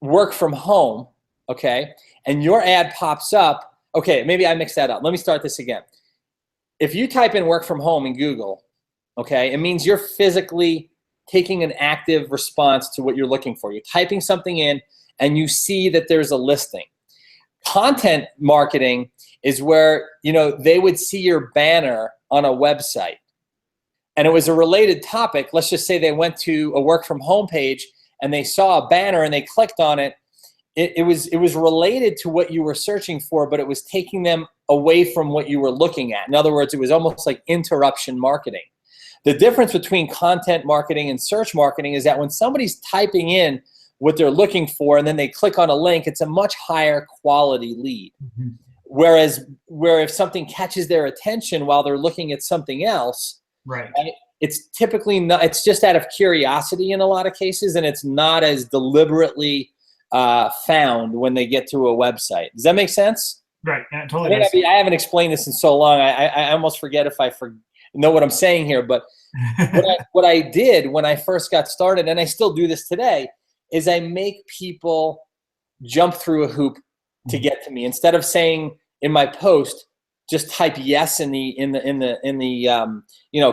work from home, okay, and your ad pops up, okay, maybe I mixed that up. Let me start this again. If you type in work from home in Google, okay, it means you're physically taking an active response to what you're looking for. You're typing something in, and you see that there's a listing. Content marketing is where, they would see your banner on a website, and it was a related topic. Let's just say they went to a work from home page and they saw a banner and they clicked on it. It was related to what you were searching for, but it was taking them away from what you were looking at. In other words, it was almost like interruption marketing. The difference between content marketing and search marketing is that when somebody's typing in what they're looking for and then they click on a link, it's a much higher quality lead. Mm-hmm. Whereas if something catches their attention while they're looking at something else, right, it's typically not, it's just out of curiosity in a lot of cases, and it's not as deliberately found when they get to a website. Does that make sense? Right, yeah, totally does. I haven't explained this in so long. I almost forget if I know what I'm saying here, but what I did when I first got started, and I still do this today, is I make people jump through a hoop to get to me. Instead of saying in my post, just type yes in the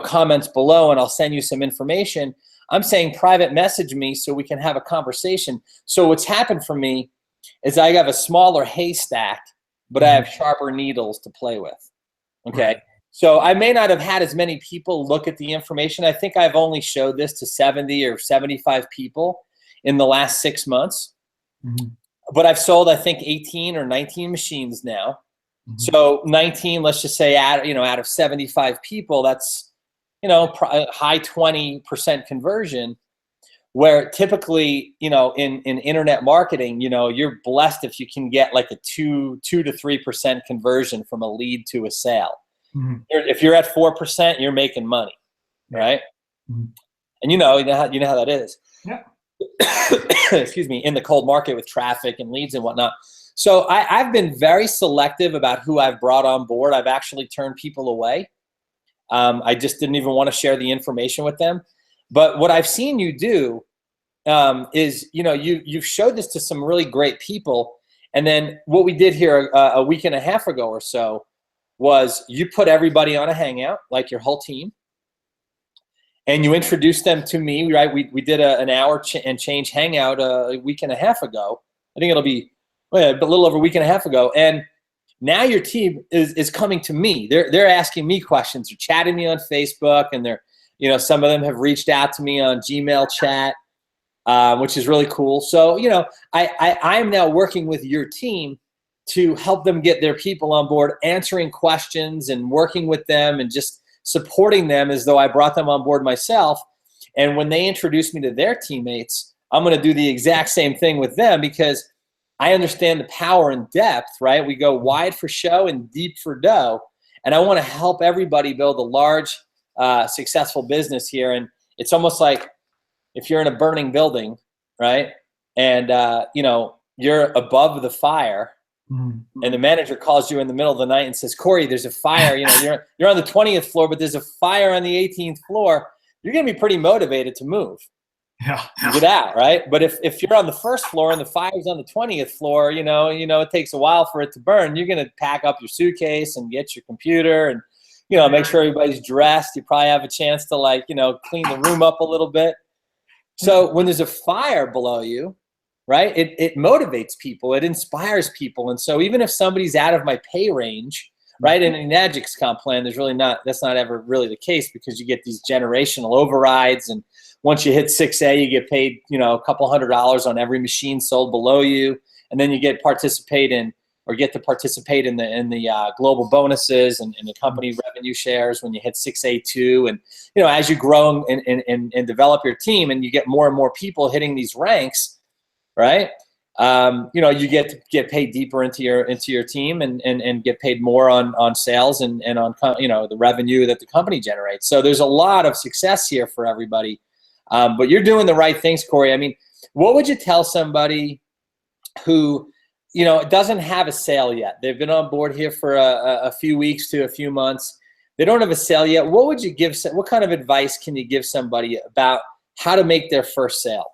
comments below, and I'll send you some information. I'm saying private message me so we can have a conversation. So what's happened for me is I have a smaller haystack, but I have sharper needles to play with. Okay. Right. So I may not have had as many people look at the information. I think I've only showed this to 70 or 75 people in the last 6 months. Mm-hmm. But I've sold, I think, 18 or 19 machines now. Mm-hmm. So 19, let's just say, out of 75 people, that's, high 20% conversion, where typically, in internet marketing, you're blessed if you can get like a 2 to 3% conversion from a lead to a sale. Mm-hmm. If you're at 4%, you're making money, right? Mm-hmm. And you know how that is. Yeah. Excuse me, in the cold market with traffic and leads and whatnot. So I've been very selective about who I've brought on board. I've actually turned people away. I just didn't even want to share the information with them. But what I've seen you do is, you've showed this to some really great people. And then what we did here a week and a half ago or so was you put everybody on a hangout, like your whole team, and you introduced them to me, right? We did an hour and change hangout a week and a half ago. I think it'll be a little over a week and a half ago. And now your team is coming to me. They're asking me questions. They're chatting me on Facebook, and they're, some of them have reached out to me on Gmail chat, which is really cool. So, I'm now working with your team to help them get their people on board, answering questions and working with them and just supporting them as though I brought them on board myself. And when they introduce me to their teammates, I'm going to do the exact same thing with them, because I understand the power and depth, right? We go wide for show and deep for dough. And I want to help everybody build a large, successful business here. And it's almost like if you're in a burning building, right? And, you're above the fire, and the manager calls you in the middle of the night and says, Corey, there's a fire. You're on the 20th floor, but there's a fire on the 18th floor. You're going to be pretty motivated to move. Yeah. Get out, right? But if you're on the first floor and the fire's on the 20th floor, it takes a while for it to burn. You're going to pack up your suitcase and get your computer and, make sure everybody's dressed. You probably have a chance to clean the room up a little bit. So when there's a fire below you, right, it motivates people, it inspires people. And so even if somebody's out of my pay range, right, in an Agix comp plan, that's not ever really the case, because you get these generational overrides. And once you hit 6A, you get paid, a couple $100 on every machine sold below you. And then you get to participate in the global bonuses and the company revenue shares when you hit 6A2. And, as you grow and develop your team and you get more and more people hitting these ranks, right? You get paid deeper into your team and get paid more on sales and on the revenue that the company generates. So there's a lot of success here for everybody. But you're doing the right things, Corey. I mean, what would you tell somebody who doesn't have a sale yet? They've been on board here for a few weeks to a few months. They don't have a sale yet. What kind of advice can you give somebody about how to make their first sale?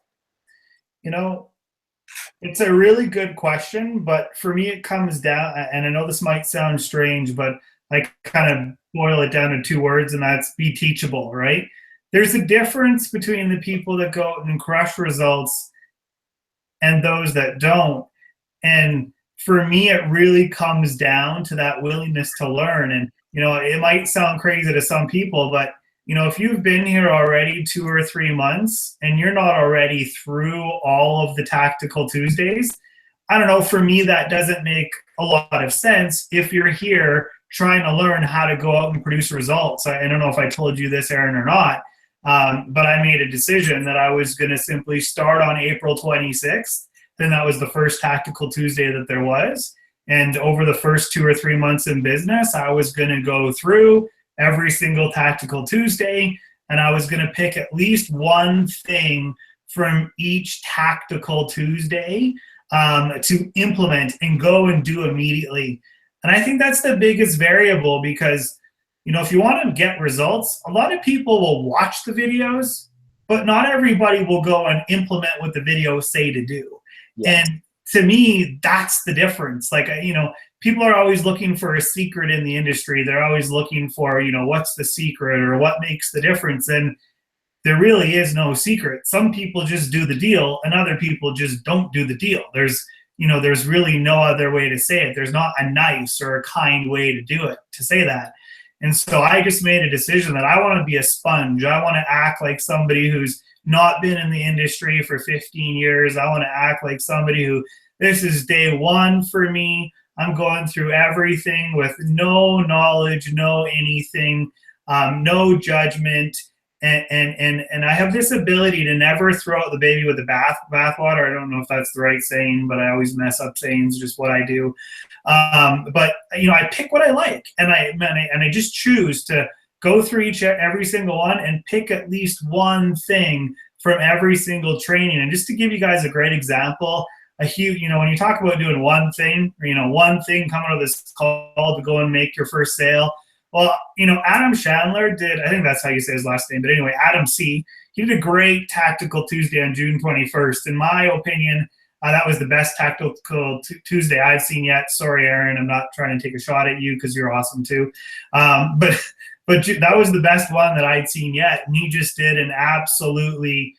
It's a really good question, but for me, it comes down, and I know this might sound strange, but I kind of boil it down to 2 words, and that's be teachable, right? There's a difference between the people that go out and crush results and those that don't. And for me, it really comes down to that willingness to learn. And, it might sound crazy to some people, but if you've been here already 2 or 3 months and you're not already through all of the Tactical Tuesdays, I don't know, for me, that doesn't make a lot of sense if you're here trying to learn how to go out and produce results. I don't know if I told you this, Aaron, or not, but I made a decision that I was going to simply start on April 26th. Then that was the first Tactical Tuesday that there was. And over the first 2 or 3 months in business, I was going to go through every single Tactical Tuesday, and I was going to pick at least one thing from each Tactical Tuesday to implement and go and do immediately. And I think that's the biggest variable, because if you want to get results, a lot of people will watch the videos, but not everybody will go and implement what the videos say to do. Yeah. And to me, that's the difference. People are always looking for a secret in the industry. They're always looking for, what's the secret or what makes the difference. And there really is no secret. Some people just do the deal and other people just don't do the deal. There's really no other way to say it. There's not a nice or a kind way to do it, to say that. And so I just made a decision that I want to be a sponge. I want to act like somebody who's not been in the industry for 15 years. I want to act like somebody who, this is day one for me. I'm going through everything with no knowledge, no anything, no judgment. And I have this ability to never throw out the baby with the bathwater. I don't know if that's the right saying, but I always mess up sayings, just what I do. But I pick what I like, and I just choose to go through every single one and pick at least one thing from every single training. And just to give you guys a great example, when you talk about doing one thing, one thing coming out of this call to go and make your first sale. Well, Adam Chandler did, I think that's how you say his last name, but anyway, Adam C., he did a great Tactical Tuesday on June 21st. In my opinion, that was the best Tactical Tuesday I've seen yet. Sorry, Aaron, I'm not trying to take a shot at you because you're awesome too. But that was the best one that I'd seen yet. And he just did an absolutely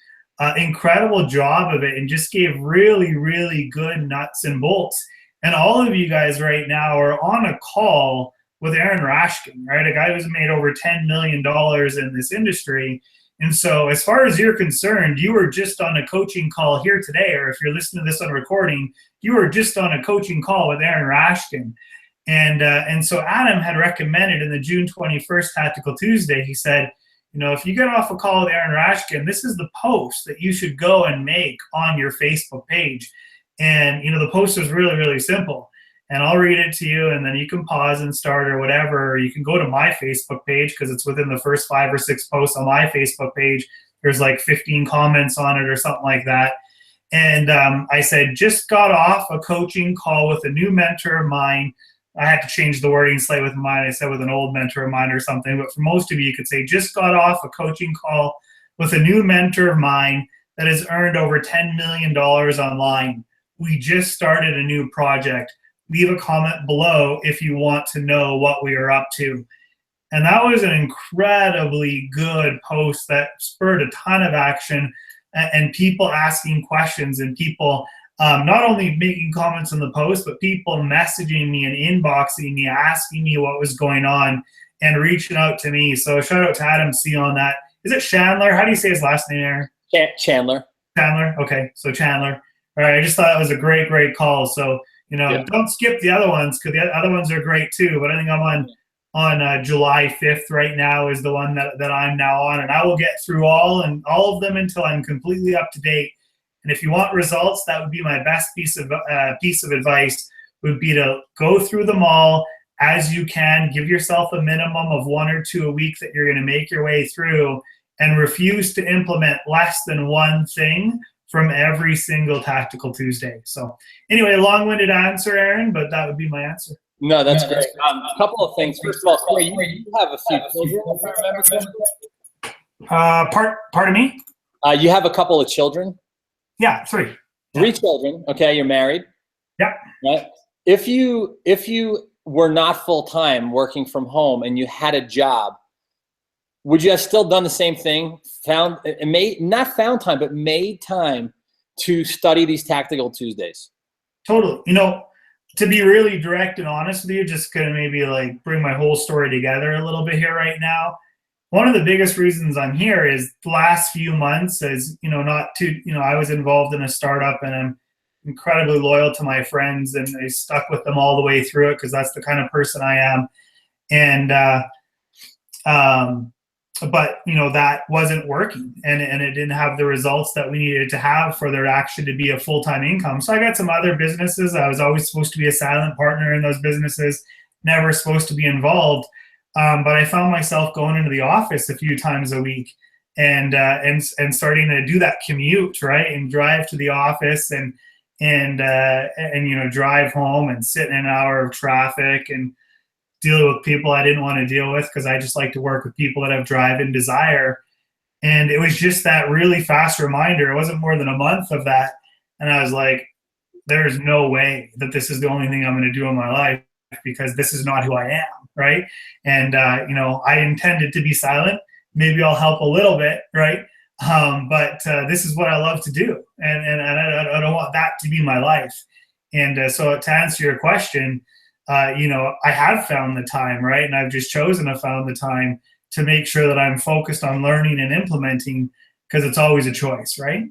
incredible job of it and just gave really, really good nuts and bolts. And all of you guys right now are on a call with Aaron Rashkin, right? A guy who's made over $10 million in this industry. And so as far as you're concerned, you were just on a coaching call here today, or if you're listening to this on recording, you were just on a coaching call with Aaron Rashkin. And so Adam had recommended in the June 21st Tactical Tuesday, he said, if you get off a call with Aaron Rashkin, this is the post that you should go and make on your Facebook page. And, the post was really, really simple. And I'll read it to you, and then you can pause and start or whatever. Or you can go to my Facebook page because it's within the first 5 or 6 posts on my Facebook page. There's like 15 comments on it or something like that. And I said, just got off a coaching call with a new mentor of mine. I had to change the wording slightly with mine. I said with an old mentor of mine or something. But for most of you could say, just got off a coaching call with a new mentor of mine that has earned over $10 million online. We just started a new project. Leave a comment below if you want to know what we are up to. And that was an incredibly good post that spurred a ton of action and people asking questions and people not only making comments on the post, but people messaging me and inboxing me, asking me what was going on and reaching out to me. So shout out to Adam C on that. Is it Chandler? How do you say his last name, Aaron? Chandler. Chandler. Okay, so Chandler. All right, I just thought it was a great, great call. So, don't skip the other ones because the other ones are great too. But I think I'm on July 5th right now is the one that I'm now on, and I will get through all of them until I'm completely up to date. And if you want results, that would be my best piece of advice would be to go through them all as you can. Give yourself a minimum of 1 or 2 a week that you're going to make your way through, and refuse to implement less than one thing from every single Tactical Tuesday. So anyway, long-winded answer, Aaron, but that would be my answer. No, that's great. A couple of things. First of all, Corey, you have a few children, if I remember correctly. Pardon me? You have a couple of children? Yeah, 3. 3 children. Okay, you're married. Yeah. Right. If you were not full-time working from home and you had a job, would you have still done the same thing? Not found time, but made time to study these Tactical Tuesdays? Totally. To be really direct and honest with you, just gonna maybe like bring my whole story together a little bit here right now. One of the biggest reasons I'm here is the last few months, as I was involved in a startup, and I'm incredibly loyal to my friends, and I stuck with them all the way through it because that's the kind of person I am. And but that wasn't working, and it didn't have the results that we needed to have for there actually to be a full-time income. So I got some other businesses. I was always supposed to be a silent partner in those businesses, never supposed to be involved. But I found myself going into the office a few times a week and starting to do that commute, right, and drive to the office and drive home and sit in an hour of traffic and deal with people I didn't want to deal with because I just like to work with people that have drive and desire. And it was just that really fast reminder. It wasn't more than a month of that. And I was like, there's no way that this is the only thing I'm going to do in my life because this is not who I am, right? And, I intended to be silent. Maybe I'll help a little bit, right? But this is what I love to do. And I don't want that to be my life. And so to answer your question, I have found the time, right? And I've just chosen to found the time to make sure that I'm focused on learning and implementing because it's always a choice, right?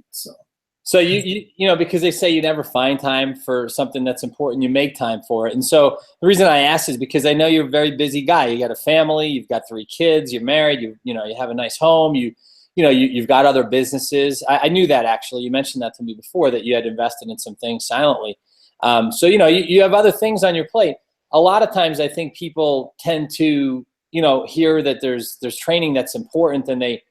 So you because they say you never find time for something that's important, you make time for it. And so the reason I ask is because I know you're a very busy guy. You got a family, you've got 3 kids, you're married, you have a nice home, you've got other businesses. I knew that actually. You mentioned that to me before that you had invested in some things silently. So you have other things on your plate. A lot of times I think people tend to hear that there's training that's important and they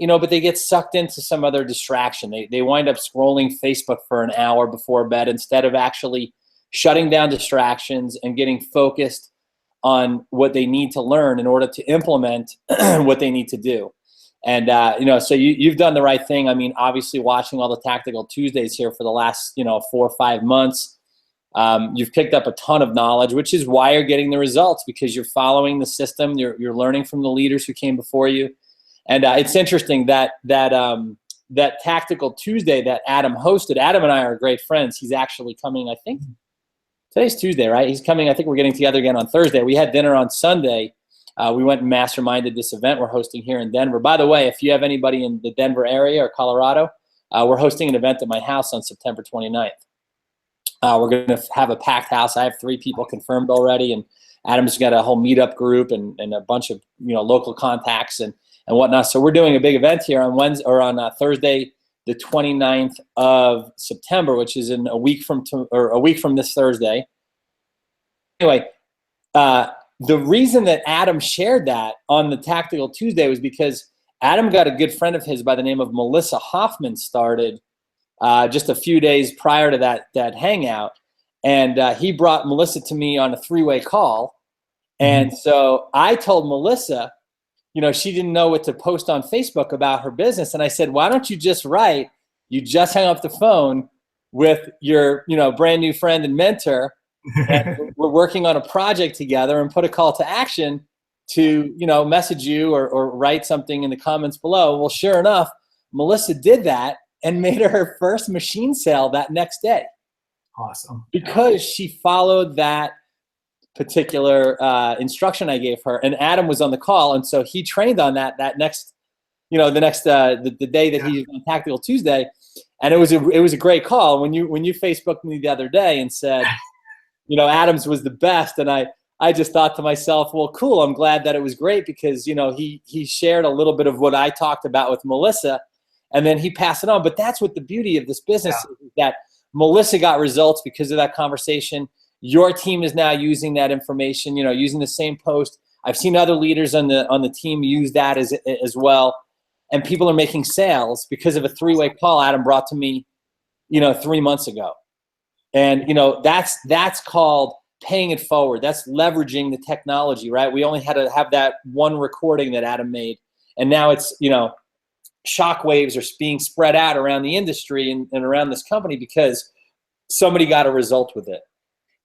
but they get sucked into some other distraction. They wind up scrolling Facebook for an hour before bed instead of actually shutting down distractions and getting focused on what they need to learn in order to implement what they need to do. And so you've done the right thing. I mean, obviously watching all the Tactical Tuesdays here for the last 4 or 5 months. You've picked up a ton of knowledge, which is why you're getting the results because you're following the system. You're learning from the leaders who came before you. And it's interesting that Tactical Tuesday that Adam hosted. Adam and I are great friends. He's actually coming, I think, today's Tuesday, right? He's coming. I think we're getting together again on Thursday. We had dinner on Sunday. We went and masterminded this event we're hosting here in Denver. By the way, if you have anybody in the Denver area or Colorado, we're hosting an event at my house on September 29th. We're going to have a packed house. I have 3 people confirmed already, and Adam's got a whole meetup group and a bunch of local contacts and whatnot. So we're doing a big event here on Thursday, the 29th of September, which is in a week from this Thursday. Anyway, the reason that Adam shared that on the Tactical Tuesday was because Adam got a good friend of his by the name of Melissa Hoffman started just a few days prior to that hangout. And he brought Melissa to me on a 3-way call. And so I told Melissa, she didn't know what to post on Facebook about her business. And I said, why don't you just write, you just hung up the phone with your, brand new friend and mentor, and we're working on a project together, and put a call to action to, message you or write something in the comments below. Well, sure enough, Melissa did that and made her first machine sale that next day. Awesome. Because she followed that particular instruction I gave her, and Adam was on the call, and so he trained on that next, the day that he was on Tactical Tuesday, and it was a great call. When you Facebooked me the other day and said, Adam's was the best, and I just thought to myself, well, cool. I'm glad that it was great because he shared a little bit of what I talked about with Melissa, and then he passed it on. But that's what the beauty of this business is, that Melissa got results because of that conversation. Your team is now using that information, using the same post. I've seen other leaders on the team use that as well. And people are making sales because of a 3-way call Adam brought to me, 3 months ago. And, that's called paying it forward. That's leveraging the technology, right? We only had to have that one recording that Adam made. And now it's, shockwaves are being spread out around the industry and around this company because somebody got a result with it.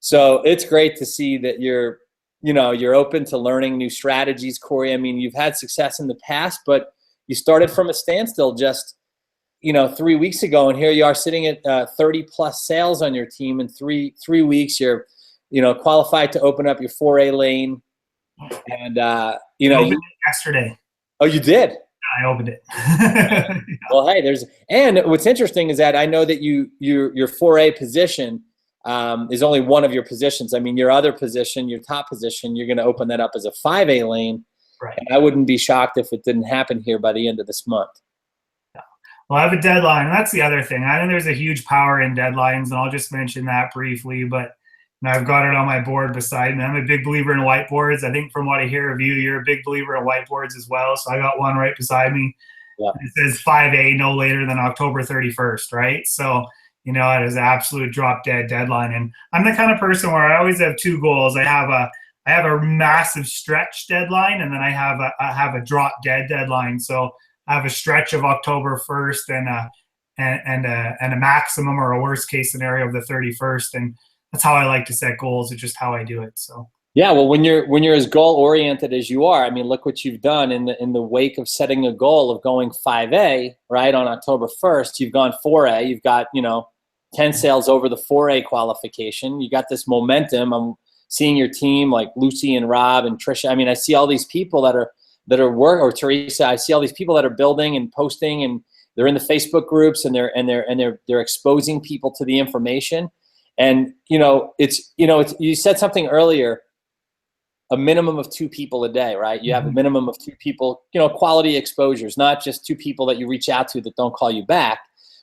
So it's great to see that you're open to learning new strategies, Corey. I mean, you've had success in the past, but you started from a standstill just, 3 weeks ago, and here you are sitting at 30 plus sales on your team in three weeks. You're, qualified to open up your 4A lane, and I opened it yesterday. Oh, you did? I opened it. Well, hey, and what's interesting is that I know that your 4A position is only one of your positions. I mean, your other position, your top position, you're going to open that up as a 5A lane. Right. And I wouldn't be shocked if it didn't happen here by the end of this month. Well, I have a deadline, and that's the other thing. I think there's a huge power in deadlines, and I'll just mention that briefly, but I've got it on my board beside me. I'm a big believer in whiteboards. I think from what I hear of you, you're a big believer in whiteboards as well. So I got one right beside me. Yeah. It says 5A no later than October 31st, right? So, it is an absolute drop dead deadline. And I'm the kind of person where I always have two goals. I have a massive stretch deadline, and then I have a drop dead deadline. So I have a stretch of October 1st and a maximum or a worst case scenario of the 31st. And that's how I like to set goals. It's just how I do it. So yeah, well, when you're as goal oriented as you are, I mean, look what you've done in the wake of setting a goal of going 5A, right, on October 1st. You've gone 4A. You've got 10 sales over the 4A qualification. You got this momentum. I'm seeing your team like Lucy and Rob and Trisha. I mean, I see all these people that are or Teresa. I see all these people that are building and posting, and they're in the Facebook groups, and they're exposing people to the information. And it's you said something earlier, a minimum of 2 people a day, right? You have a minimum of 2 people, quality exposures, not just 2 people that you reach out to that don't call you back,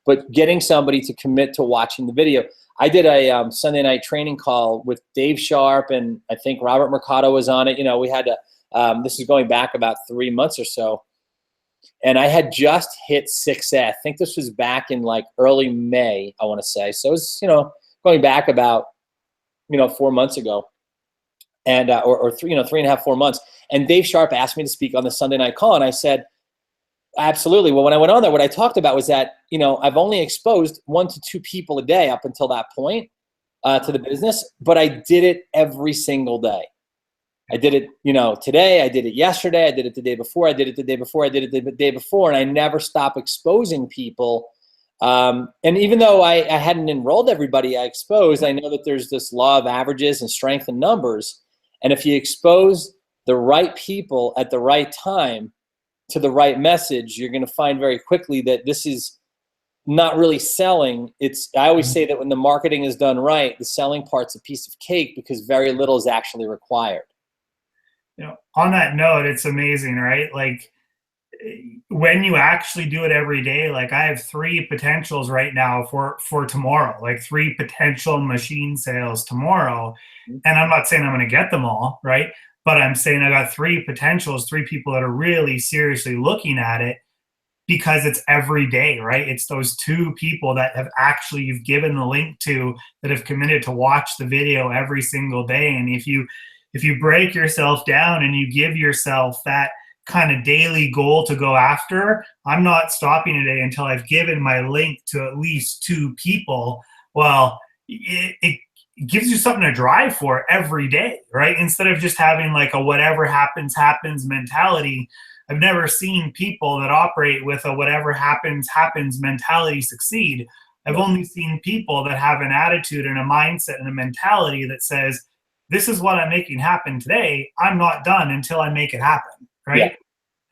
but getting somebody to commit to watching the video. I did a Sunday night training call with Dave Sharp, and I think Robert Mercado was on it. We had to, this is going back about 3 months or so, and I had just hit 6A. I think this was back in like early May, I want to say. So it's, going back about, 4 months ago, and or 3.5, 4 months. And Dave Sharp asked me to speak on the Sunday night call, and I said, absolutely. Well, when I went on there, what I talked about was that, I've only exposed 1 to 2 people a day up until that point to the business, but I did it every single day. I did it, today, I did it yesterday, I did it the day before, I did it the day before, I did it the day before, and I never stopped exposing people. And even though I hadn't enrolled everybody I exposed, I know that there's this law of averages and strength in numbers. And if you expose the right people at the right time to the right message, you're going to find very quickly that this is not really selling. I always say that when the marketing is done right, the selling part's a piece of cake because very little is actually required. On that note, it's amazing, right? Like, when you actually do it every day, like I have 3 potentials right now for tomorrow, like 3 potential machine sales tomorrow. And I'm not saying I'm going to get them all, right? But I'm saying I got 3 potentials, 3 people that are really seriously looking at it, because it's every day, right? It's those 2 people that have actually, you've given the link to, that have committed to watch the video every single day. And if you break yourself down and you give yourself that kind of daily goal to go after, I'm not stopping today until I've given my link to at least 2 people. Well, it gives you something to drive for every day, right? Instead of just having like a whatever happens, happens mentality. I've never seen people that operate with a whatever happens, happens mentality succeed. I've only seen people that have an attitude and a mindset and a mentality that says, this is what I'm making happen today. I'm not done until I make it happen, right? Yeah.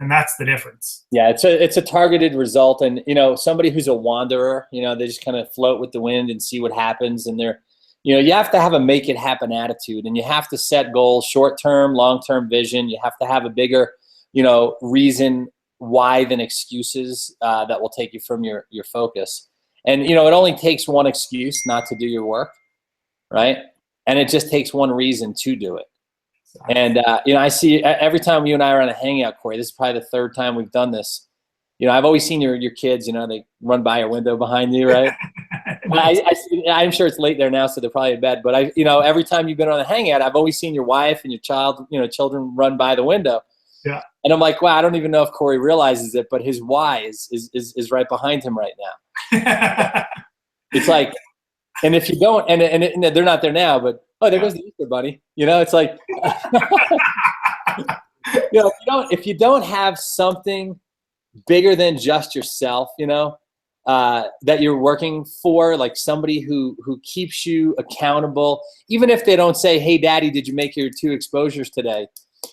And that's the difference. Yeah, it's a targeted result. And, somebody who's a wanderer, they just kind of float with the wind and see what happens. And they're, you have to have a make it happen attitude, and you have to set goals, short-term, long-term vision. You have to have a bigger, reason why than excuses that will take you from your focus. And, it only takes one excuse not to do your work, right? And it just takes one reason to do it. And, I see every time you and I are on a hangout, Corey, this is probably the 3rd time we've done this. I've always seen your kids, they run by a window behind you, right? I'm sure it's late there now, so they're probably in bed. But every time you've been on a hangout, I've always seen your wife and your children run by the window. Yeah. And I'm like, wow, I don't even know if Corey realizes it, but his why is right behind him right now. It's like, and if you don't, and they're not there now, but there goes the Easter bunny. It's like, if you don't have something bigger than just yourself, that you're working for, like somebody who keeps you accountable, even if they don't say, hey, Daddy, did you make your 2 exposures today?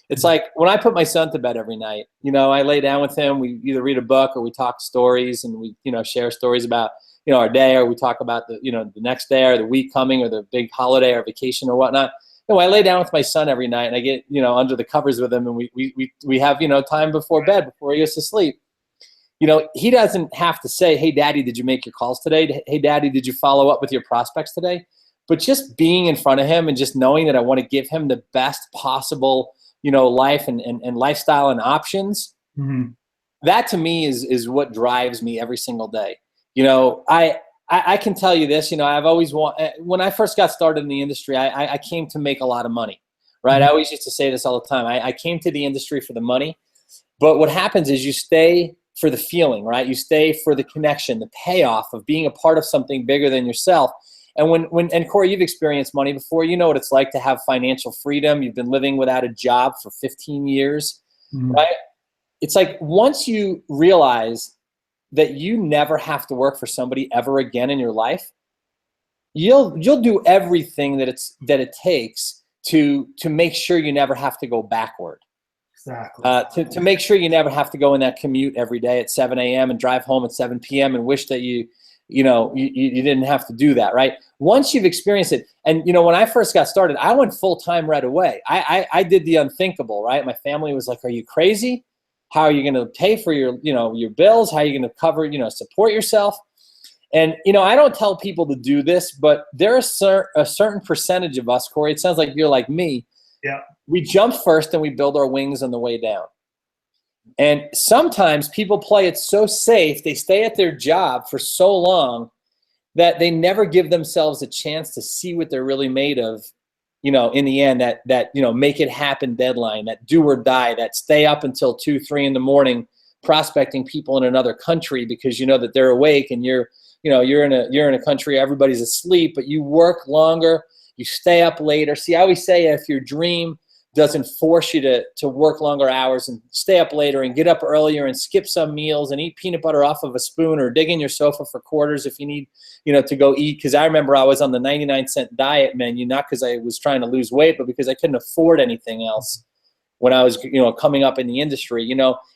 It's like when I put my son to bed every night, I lay down with him. We either read a book or we talk stories, and we, share stories about, our day, or we talk about the, the next day or the week coming or the big holiday or vacation or whatnot. I lay down with my son every night, and I get, under the covers with him, and we have, time before bed, before he goes to sleep. He doesn't have to say, hey, Daddy, did you make your calls today? Hey, Daddy, did you follow up with your prospects today? But just being in front of him and just knowing that I want to give him the best possible, life and lifestyle and options, that to me is what drives me every single day. I can tell you this, I've always when I first got started in the industry, I came to make a lot of money, right? I always used to say this all the time. I came to the industry for the money, but what happens is you stay for the feeling, right? You stay for the connection, the payoff of being a part of something bigger than yourself. And and Corey, you've experienced money before. You know what it's like to have financial freedom. You've been living without a job for 15 years, right? It's like once you realize that you never have to work for somebody ever again in your life, you'll do everything that it takes to make sure you never have to go backward. Exactly. To make sure you never have to go in that commute every day at 7 a.m. and drive home at 7 p.m. and wish that you didn't have to do that, right? Once you've experienced it, and when I first got started, I went full-time right away. I did the unthinkable, right? My family was like, are you crazy? How are you going to pay for your bills? How are you going to cover, support yourself? And, I don't tell people to do this, but there's a certain percentage of us, Corey, it sounds like you're like me. Yeah. We jump first and we build our wings on the way down. And sometimes people play it so safe, they stay at their job for so long that they never give themselves a chance to see what they're really made of, in the end, that make it happen deadline, that do or die, that stay up until 2, 3 in the morning prospecting people in another country because you know that they're awake and you're in a country, everybody's asleep, but you work longer, you stay up later. See, I always say if your dream doesn't force you to work longer hours and stay up later and get up earlier and skip some meals and eat peanut butter off of a spoon or dig in your sofa for quarters if you need, to go eat. Because I remember I was on the 99-cent diet menu, not because I was trying to lose weight, but because I couldn't afford anything else when I was, coming up in the industry.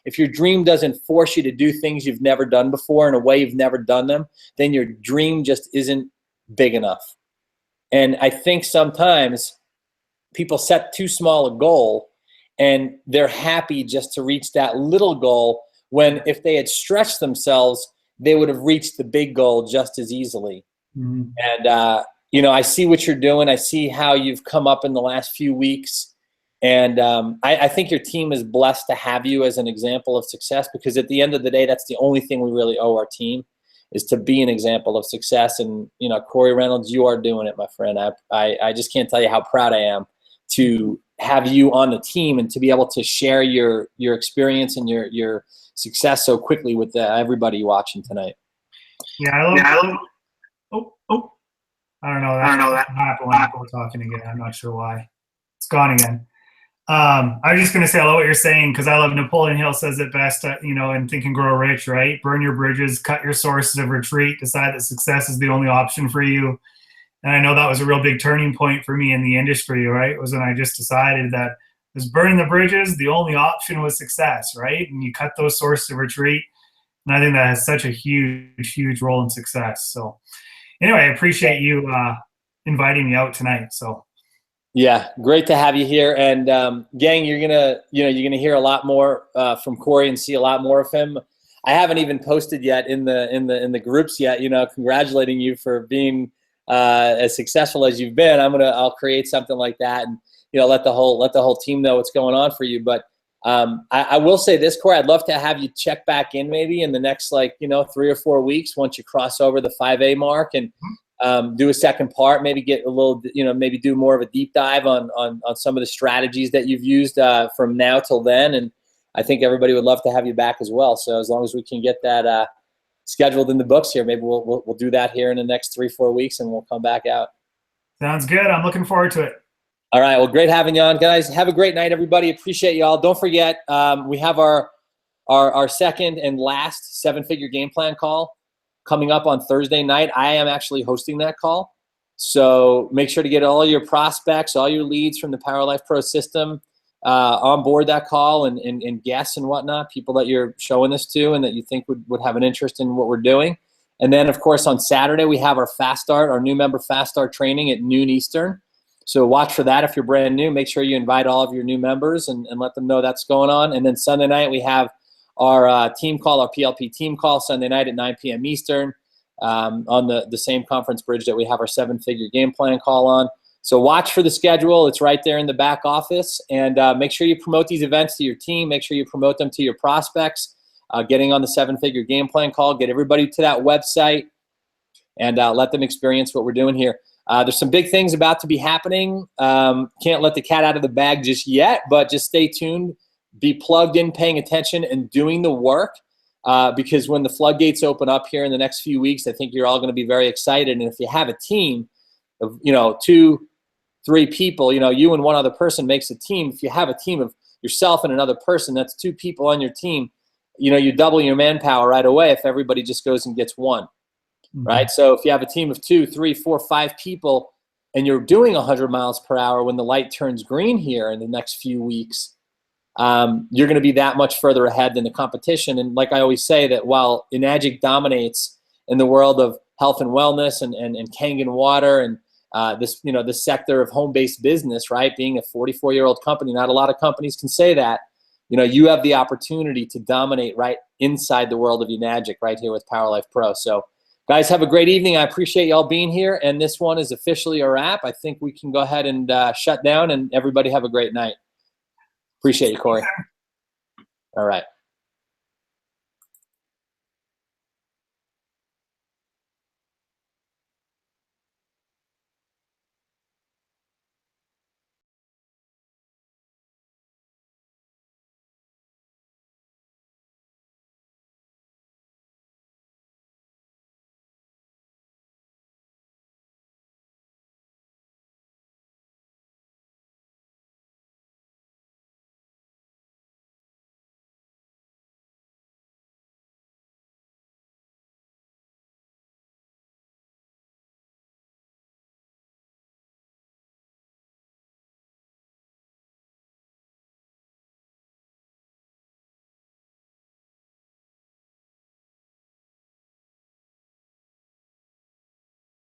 If your dream doesn't force you to do things you've never done before in a way you've never done them, then your dream just isn't big enough. And I think sometimes people set too small a goal and they're happy just to reach that little goal when if they had stretched themselves, they would have reached the big goal just as easily. Mhm. And, you know, I see what you're doing. I see how you've come up in the last few weeks. And I think your team is blessed to have you as an example of success, because at the end of the day, that's the only thing we really owe our team, is to be an example of success. And, you know, Corey Reynolds, you are doing it, my friend. I just can't tell you how proud I am to have you on the team and to be able to share your experience and your success so quickly with everybody watching tonight. Yeah, I love. Oh, I don't know. That happened when people were talking again. I'm not sure why. It's gone again. I was just going to say, I love what you're saying, because I love Napoleon Hill says it best, you know, in Think and Grow Rich, right? Burn your bridges, cut your sources of retreat, decide that success is the only option for you. And I know that was a real big turning point for me in the industry, right? It was when I just decided that was burning the bridges, the only option was success, right? And you cut those sources of retreat. And I think that has such a huge, huge role in success. So anyway, I appreciate you inviting me out tonight. So yeah, great to have you here. And gang, you're gonna hear a lot more from Corey and see a lot more of him. I haven't even posted yet in the groups yet. You know, congratulating you for being as successful as you've been. I'll create something like that, and you know, let the whole team know what's going on for you. But I will say this, Corey, I'd love to have you check back in maybe in the next 3 or 4 weeks once you cross over the 5A mark, and do a second part, maybe get a little, maybe do more of a deep dive on some of the strategies that you've used from now till then. And I think everybody would love to have you back as well. So as long as we can get that scheduled in the books here, maybe we'll do that here in the next 3-4 weeks, and we'll come back out. sounds good. I'm looking forward to it. All right. Well, great having you on, guys. Have a great night, everybody. Appreciate y'all. Don't forget, we have our second and last 7-figure game plan call coming up on Thursday night. I am actually hosting that call. So make sure to get all your prospects, all your leads from the Power Life Pro system on board that call, and guests and whatnot, people that you're showing this to and that you think would have an interest in what we're doing. And then, of course, on Saturday, we have our Fast Start, our new member Fast Start training at noon Eastern. So watch for that if you're brand new. Make sure you invite all of your new members and let them know that's going on. And then Sunday night, we have our team call, our PLP team call, Sunday night at 9 p.m. Eastern on the same conference bridge that we have our 7-figure game plan call on. So watch for the schedule. It's right there in the back office. And make sure you promote these events to your team. Make sure you promote them to your prospects. Getting on the 7-figure game plan call. Get everybody to that website and let them experience what we're doing here. There's some big things about to be happening. Can't let the cat out of the bag just yet, but just stay tuned. Be plugged in, paying attention, and doing the work, because when the floodgates open up here in the next few weeks, I think you're all going to be very excited. And if you have a team of 2-3 people, you and one other person makes a team. If you have a team of yourself and another person, that's 2 people on your team. You double your manpower right away if everybody just goes and gets one. Mm-hmm. Right? So if you have a team of 2, 3, 4, 5 people, and you're doing 100 miles per hour when the light turns green here in the next few weeks, you're going to be that much further ahead than the competition. And like I always say, that while Enagic dominates in the world of health and wellness and Kangen water and this sector of home-based business, right? Being a 44-year-old company, not a lot of companies can say that. You have the opportunity to dominate right inside the world of Enagic right here with Power Life Pro. So guys, have a great evening. I appreciate y'all being here. And this one is officially a wrap. I think we can go ahead and shut down, and everybody have a great night. Appreciate you, Corey. All right.